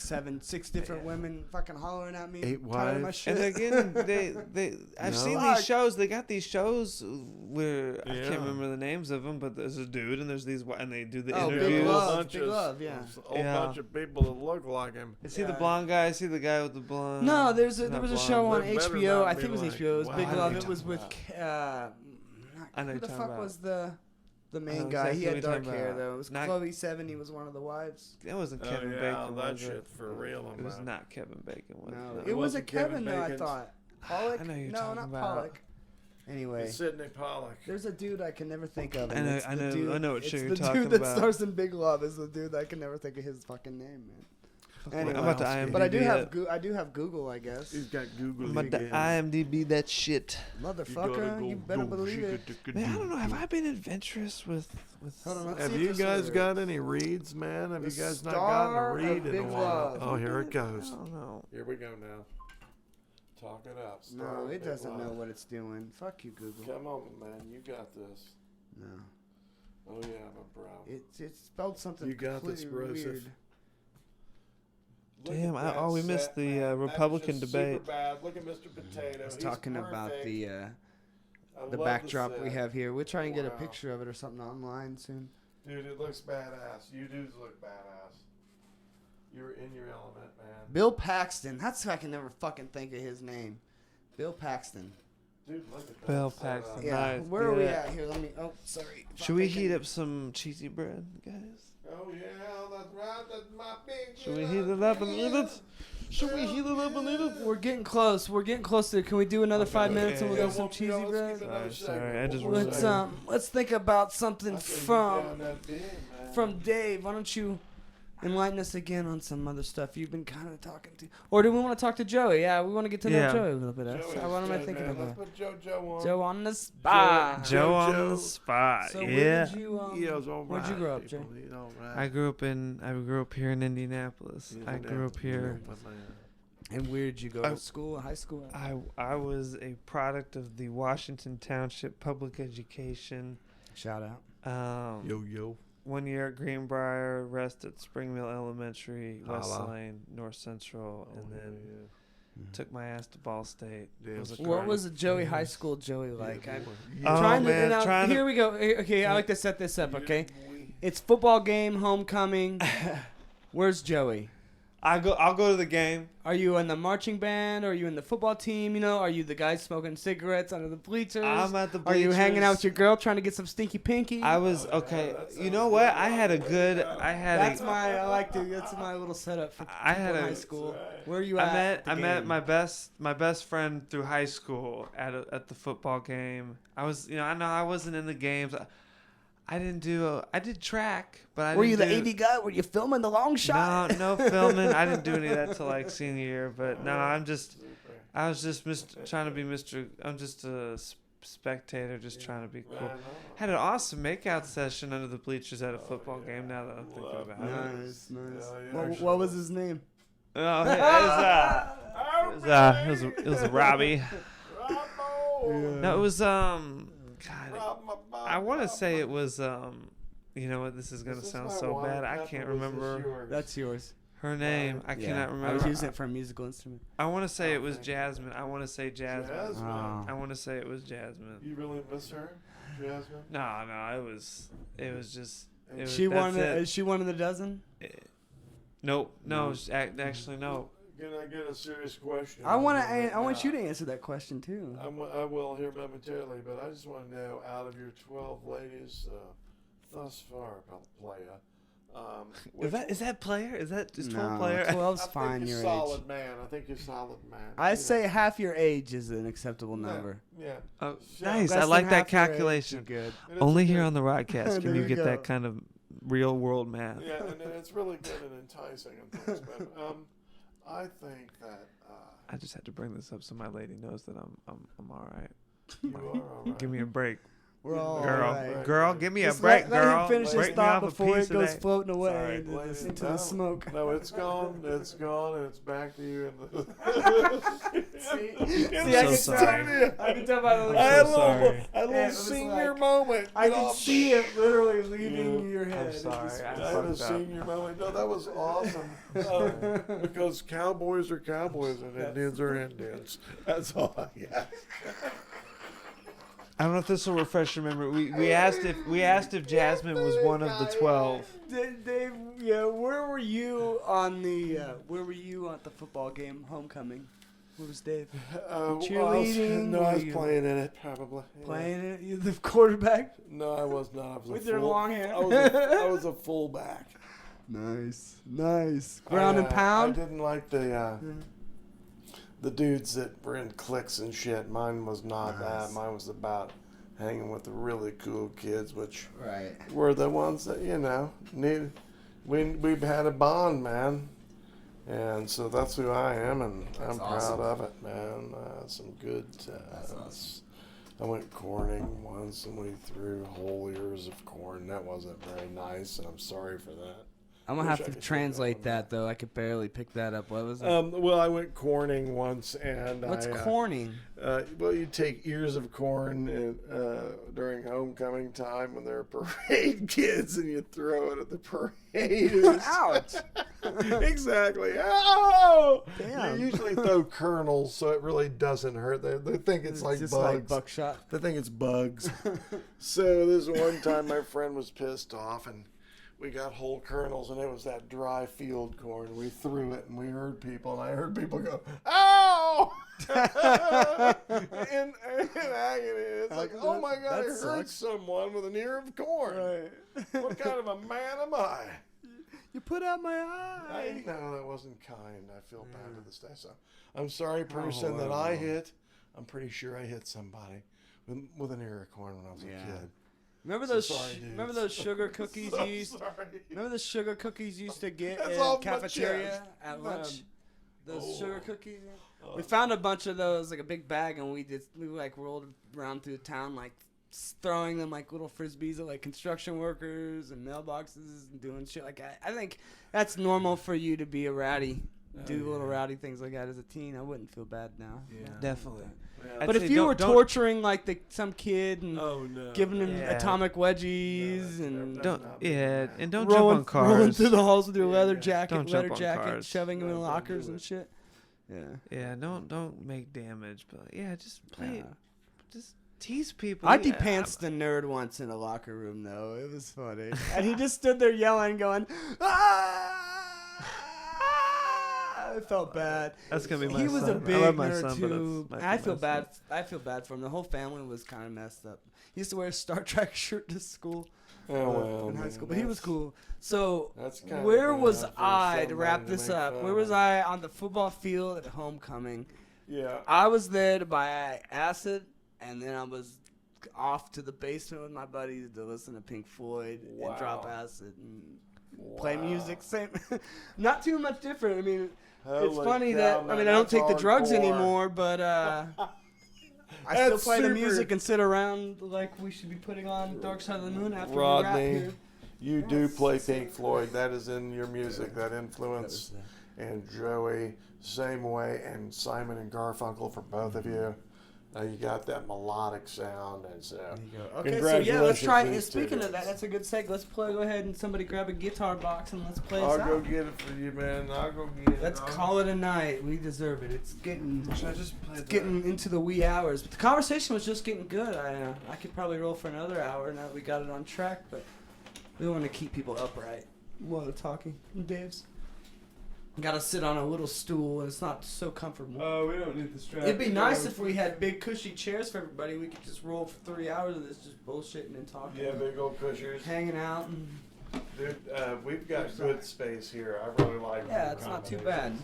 having 6 different women fucking hollering at me. 8 telling my wives. shit. And again, I've No. seen Fuck. these shows. They got these shows where I Yeah. can't remember the names of them, but there's a dude and there's these and they do the Oh, Big interviews. Love. Big Love, yeah. A whole Yeah. bunch of people that look like him. Is he the Yeah. blonde guy? Is he the guy with the blonde? No, there was a Not show blonde. on They better HBO. not I be think it was like- HBO. It was wow. Big I know Love. you're It was talking with I know who you're the talking fuck about. was the main know guy? He exactly had what dark you're hair talking though. about. It was Not- Chloe Sevigny was one of the wives. That wasn't Oh, Kevin yeah, Bacon, that was it? shit's for real. It was man. not Kevin Bacon. Was No, it? it was a wasn't Kevin Kevin though. I Bacon's- thought Pollock. I know you're no, talking not about. Pollock. Anyway, It's Sidney Pollock. there's a dude I can never think of. I and know- it's the I know- dude- I know what it's show you're the talking dude that about. stars in Big Love is the dude that I can never think of his fucking name, man. Anyway, I'm about to IMDb but I do have it. I do have Google, I guess. He's got Google. I'm about to IMDb that shit. Motherfucker, you better believe it. Man, I don't know. Have I been adventurous with? Hold on, let's Have see if you this guys is- got any reads, man? Have The you guys not Star gotten a of read in a Big while? Love. Oh, here it goes. I don't know. Here we go now. Talk it up. Star No, of it Big doesn't know Love. what it's doing. Fuck you, Google. Come on, man. You got this. No, Oh, yeah, my bro. it's spelled something You got this, completely Broseph. weird. Look Damn, at I- that oh, we missed set, the, man. That was Republican just debate. Super bad. Look at Mr. Potato. I was He's talking about perfect. the I love backdrop we set. have here. We'll try and get a Wow. picture of it or something online soon. Dude, it looks badass. You dudes look badass. You're in your element, man. Bill Paxton. That's who I can never fucking think of his name. Bill Paxton. Dude, look at that. Bill setup. Paxton. Yeah. Nice, Where are we yeah. at here? Let me. Oh, sorry. Should we heat up some cheesy bread, guys? Oh, yeah, that's right. That's my big. Should we heat it up and eat it? Should we heat it up and eat it? We're getting close. We're getting close to. Can we do another 5 minutes and we'll Yeah, do some cheesy let's bread? keep another Sorry, segment. I just One more was- segment. Let's think about something I said you from down that big, man. from Dave. Why don't you enlighten us again on some other stuff you've been kind of talking to, or do we want to talk to Joey? Yeah, we want to get to know Yeah. Joey a little bit. Joey's So what am I good, thinking man. about? Let's put Joe on. Joe on the spot. Joe on Joe. the spot. So Yeah. where did you He is all where'd you right, grow up, people. Jay? He's all right. I grew up here in Indianapolis. He's I in grew up there. here. Yeah, my man. And where did you go I- to school? High school? I was a product of the Washington Township Public Education. Shout out. Yo. 1 year at Greenbrier, rest at Spring Mill Elementary, West Holla. Lane, North Central, and then took my ass to Ball State. Damn Was a straight. What grind. was a Joey high school Joey like? I'm Oh, trying to, man, now, trying to- here we go. Okay, I like to set this up. Okay, it's football game, homecoming. Where's Joey? I'll go to the game. Are you in the marching band? Are you in the football team? You know, are you the guy smoking cigarettes under the bleachers? I'm at the Are you hanging out bleachers. with your girl trying to get some stinky pinky? I was okay. You know what? I had a good. That's my little setup for I people had in a- high school. Where are you I at? met the I met game? my best friend through high school at the football game. I know I wasn't in the games. I did track, but I Were you didn't the do, AD guy? Were you filming the long shot? No filming. I didn't do any of that till like senior year. But no, I was just trying to be Mr. I'm just a spectator, just trying to be cool. Had an awesome makeout session under the bleachers at a football game. Now that I'm thinking about it. Nice, nice. Yeah, What was his name? Oh, it was Robbie. No, it was God. I want to say it was you know what? This is gonna sound so bad. I can't remember That's yours. her name. I cannot I was remember. using it for a musical instrument. I want to say it was Jasmine. I want to say Jasmine. Jasmine. I want to say it was Jasmine. You really miss her, Jasmine? No, it was just. It was, She that's one. it. Is she one of the dozen? Nope. No. Actually, no. Can I get a serious question? I want you to answer that question too. I will here momentarily, but I just want to know, out of your 12 ladies thus far, playa, Is that player? Is that just 12 No, player? 12's I fine think your you're age. solid man. I think you're solid man. I You say know. half your age is an acceptable number. Yeah. Oh, Yeah. nice. Less I than like that half your age, calculation. you're good. And it's Only a here good- on the Rodcast can There you you get go. that kind of real world math. Yeah, and it's really good and enticing and things. But I think that I just had to bring this up so my lady knows that I'm all right. you are all right. Give me a break, We're all girl. right. Girl, give me a Just break, let girl. him finish his Break me thought off a before piece it goes of that. floating away Sorry. into No, the smoke. No, it's gone. It's gone, and it's back to you. See, I'm I so can sorry. I can tell by the look. I had a so little, sorry. I had a Yeah, it little was senior like- moment. I Get can off. see it literally leaving your head. I'm It just- sorry. I I had a fucked up. senior moment. No, that was awesome. Because cowboys are cowboys and Indians are Indians. That's all I got. I don't know if this will refresh your memory. We asked if Jasmine was one of the 12. Dave, yeah, where were you on the football game, homecoming? Where was Dave? Cheerleading? No, I was Were you playing in it, probably. Yeah. Playing it? You the quarterback? No, I was not. I was With a your full, long hair? I was a fullback. Nice. Ground and I pound? didn't like the dudes that were in cliques and shit. Mine was not that. Mine was about hanging with the really cool kids, which Right. were the ones that need. We've had a bond, man, and so that's who I am, and I'm awesome. proud of it, man. Some good times. I went corning once, and we threw whole ears of corn. That wasn't very nice, and I'm sorry for that. I'm gonna Wish have I to could translate take that that though. I could barely pick that up. What was it? Well, I went corning once, and What's I, corning? well, you take ears of corn during homecoming time when they're parade kids, and you throw it at the paraders. Ouch! Exactly. Oh! Damn. You usually throw kernels, so it really doesn't hurt. They think it's like just bugs. like buckshot. They think it's bugs. So this one time, my friend was pissed off, and we got whole kernels, and it was that dry field corn. We threw it, and we heard people, and I heard people go, "Ow!" in agony. It's like, oh my God, I that hurt sucks. someone with an ear of corn. Right. What kind of a man am I? You put out my eye. No, that wasn't kind. I feel bad to this day. So I'm sorry, person that I hit. I'm pretty sure I hit somebody with an ear of corn when I was a kid. Remember So those? sorry, dudes. Remember those sugar cookies So you used? sorry. Remember the sugar cookies you used to get That's in off my cafeteria chest. at Man. lunch? Those Oh. sugar cookies. We found a bunch of those, like a big bag, and we like rolled around through the town, like throwing them like little frisbees at like construction workers and mailboxes and doing shit like that. I think that's normal for you to be a rowdy, do little rowdy things like that as a teen. I wouldn't feel bad now. Yeah, definitely. Yeah. But if you were torturing like some kid and Oh no. giving him Yeah. atomic wedgies and don't and don't rolling jump on cars. rolling through the halls with your leather yeah. jacket, Don't jump on jacket, cars. shoving them in No, don't lockers do and it. shit. Yeah. Yeah, don't make damage, but yeah, just play, Yeah. just tease people. I Yeah, depantsed the nerd once in a locker room, though. It was funny. And he just stood there yelling, going, "Ah!" I felt bad. That's gonna be my He was son. a big I love my nerd, son, but too. that's I feel bad. I feel bad for him. The whole family was kind of messed up. He used to wear a Star Trek shirt to school Oh well. in high man, school, but he was that's- cool. So That's kinda where good was enough for I, to wrap somebody to this make up, fun where of. was I on the football field at homecoming? Yeah. I was there to buy acid, and then I was off to the basement with my buddies to listen to Pink Floyd and drop Wow. acid and play Wow. music. Same, not too much different. I mean, it's Holy funny cow, that man, I don't that's take the drugs hardcore. anymore, but I still That's play the super. music and sit around like we should be putting on Dark Side of the Moon after we rap Rodney, here. you do play Pink Floyd. That is in your music. That influence. And Joey, same way. And Simon and Garfunkel for both of you. You got that melodic sound, and so Okay, so yeah, let's try. congratulations, And these speaking two of that, dudes. that's a good seg. Let's go ahead and somebody grab a guitar box and let's play I'll this go out. get it for you, man. I'll go get it. Let's call it a night. We deserve it. It's getting Should I just play the... getting into the wee hours, but the conversation was just getting good. I could probably roll for another hour now that we got it on track, but we want to keep people upright while they're talking. Dave's got to sit on a little stool, and it's not so comfortable. Oh, we don't need the strap. It'd be nice if we had big cushy chairs for everybody. We could just roll for 3 hours of this, just bullshitting and talking, Yeah, big old pushers. hanging out, and Dude, we've got good space here. I really like. Yeah, it's not too bad.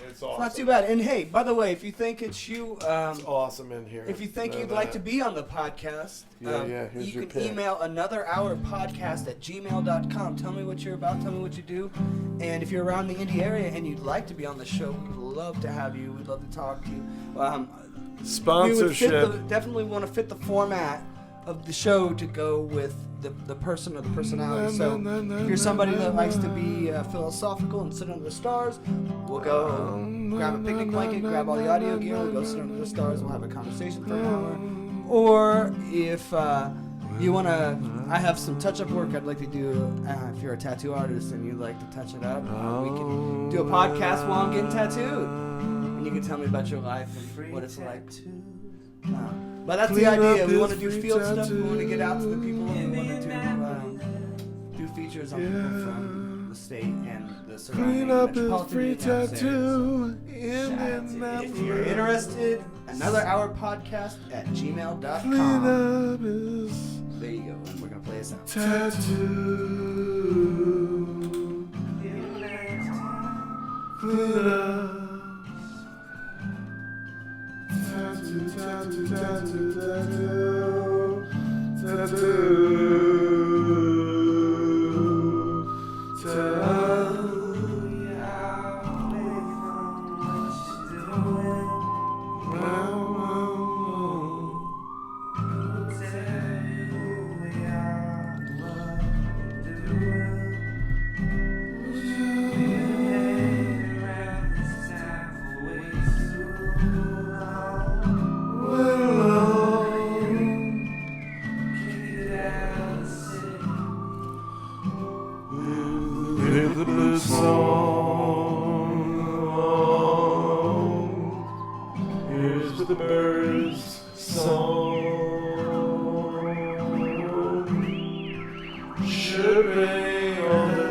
It's awesome. It's not too bad. And hey, by the way, if you think it's you, It's awesome in here. if you think Know you'd that. like to be on the podcast, Here's you your can pick. email anotherhourpodcast@gmail.com. Tell me what you're about. Tell me what you do. And if you're around the Indy area and you'd like to be on the show, we'd love to have you. We'd love to talk to you. Sponsorship. Definitely want to fit the format of the show to go with the person or the personality. So if you're somebody that likes to be philosophical and sit under the stars, we'll go grab a picnic blanket, grab all the audio gear, we'll go sit under the stars, we'll have a conversation for an hour. Or if you want to, I have some touch-up work I'd like to do. If you're a tattoo artist and you'd like to touch it up, we can do a podcast while I'm getting tattooed. And you can tell me about your life and what it's like. But that's the idea. We want to do field stuff. We want to get out to the people. We want to do features on people from the state and the surrounding metropolitan Indianapolis area. If you're interested, anotherhourpodcast@gmail.com. There you go. And we're going to play us out. The blues song. Here's the birds' song. Chirping on the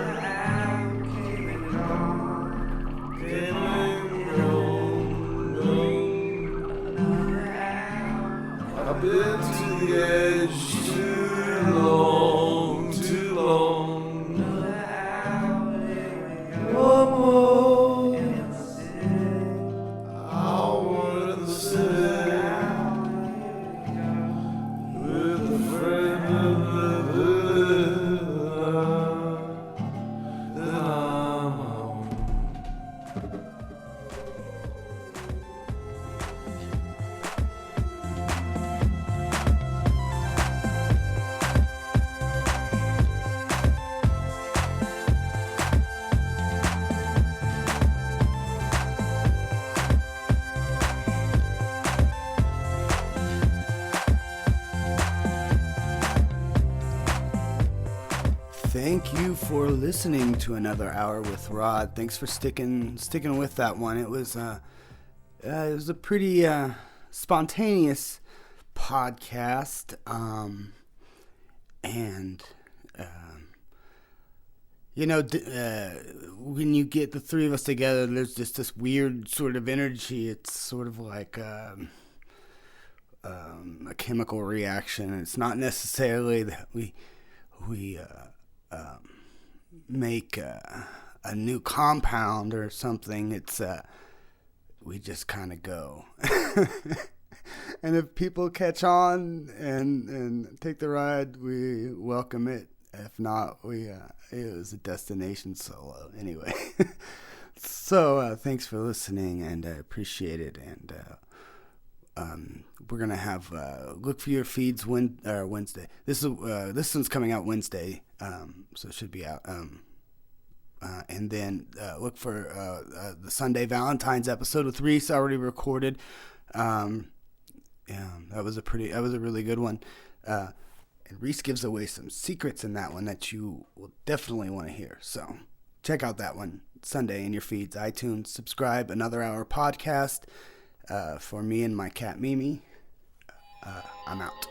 I've been to the edge too long, too long. One more, I want to sit with a friend that I'm home. Thank you for listening to another hour with Rod. Thanks for sticking with that one. It was a pretty spontaneous podcast, and when you get the three of us together, there's just this weird sort of energy. It's sort of like a chemical reaction. It's not necessarily that we make a new compound or something. It's we just kind of go. And if people catch on and take the ride, we welcome it. If not, it was a destination solo anyway. So thanks for listening, and I appreciate it. And we're gonna have look for your feeds Wednesday. This one's coming out Wednesday, so it should be out. And then look for the Sunday Valentine's episode with Reese, already recorded. Yeah, that was a really good one. And Reese gives away some secrets in that one that you will definitely want to hear. So check out that one Sunday in your feeds, iTunes. Subscribe. Another Hour Podcast. For me and my cat Mimi, I'm out.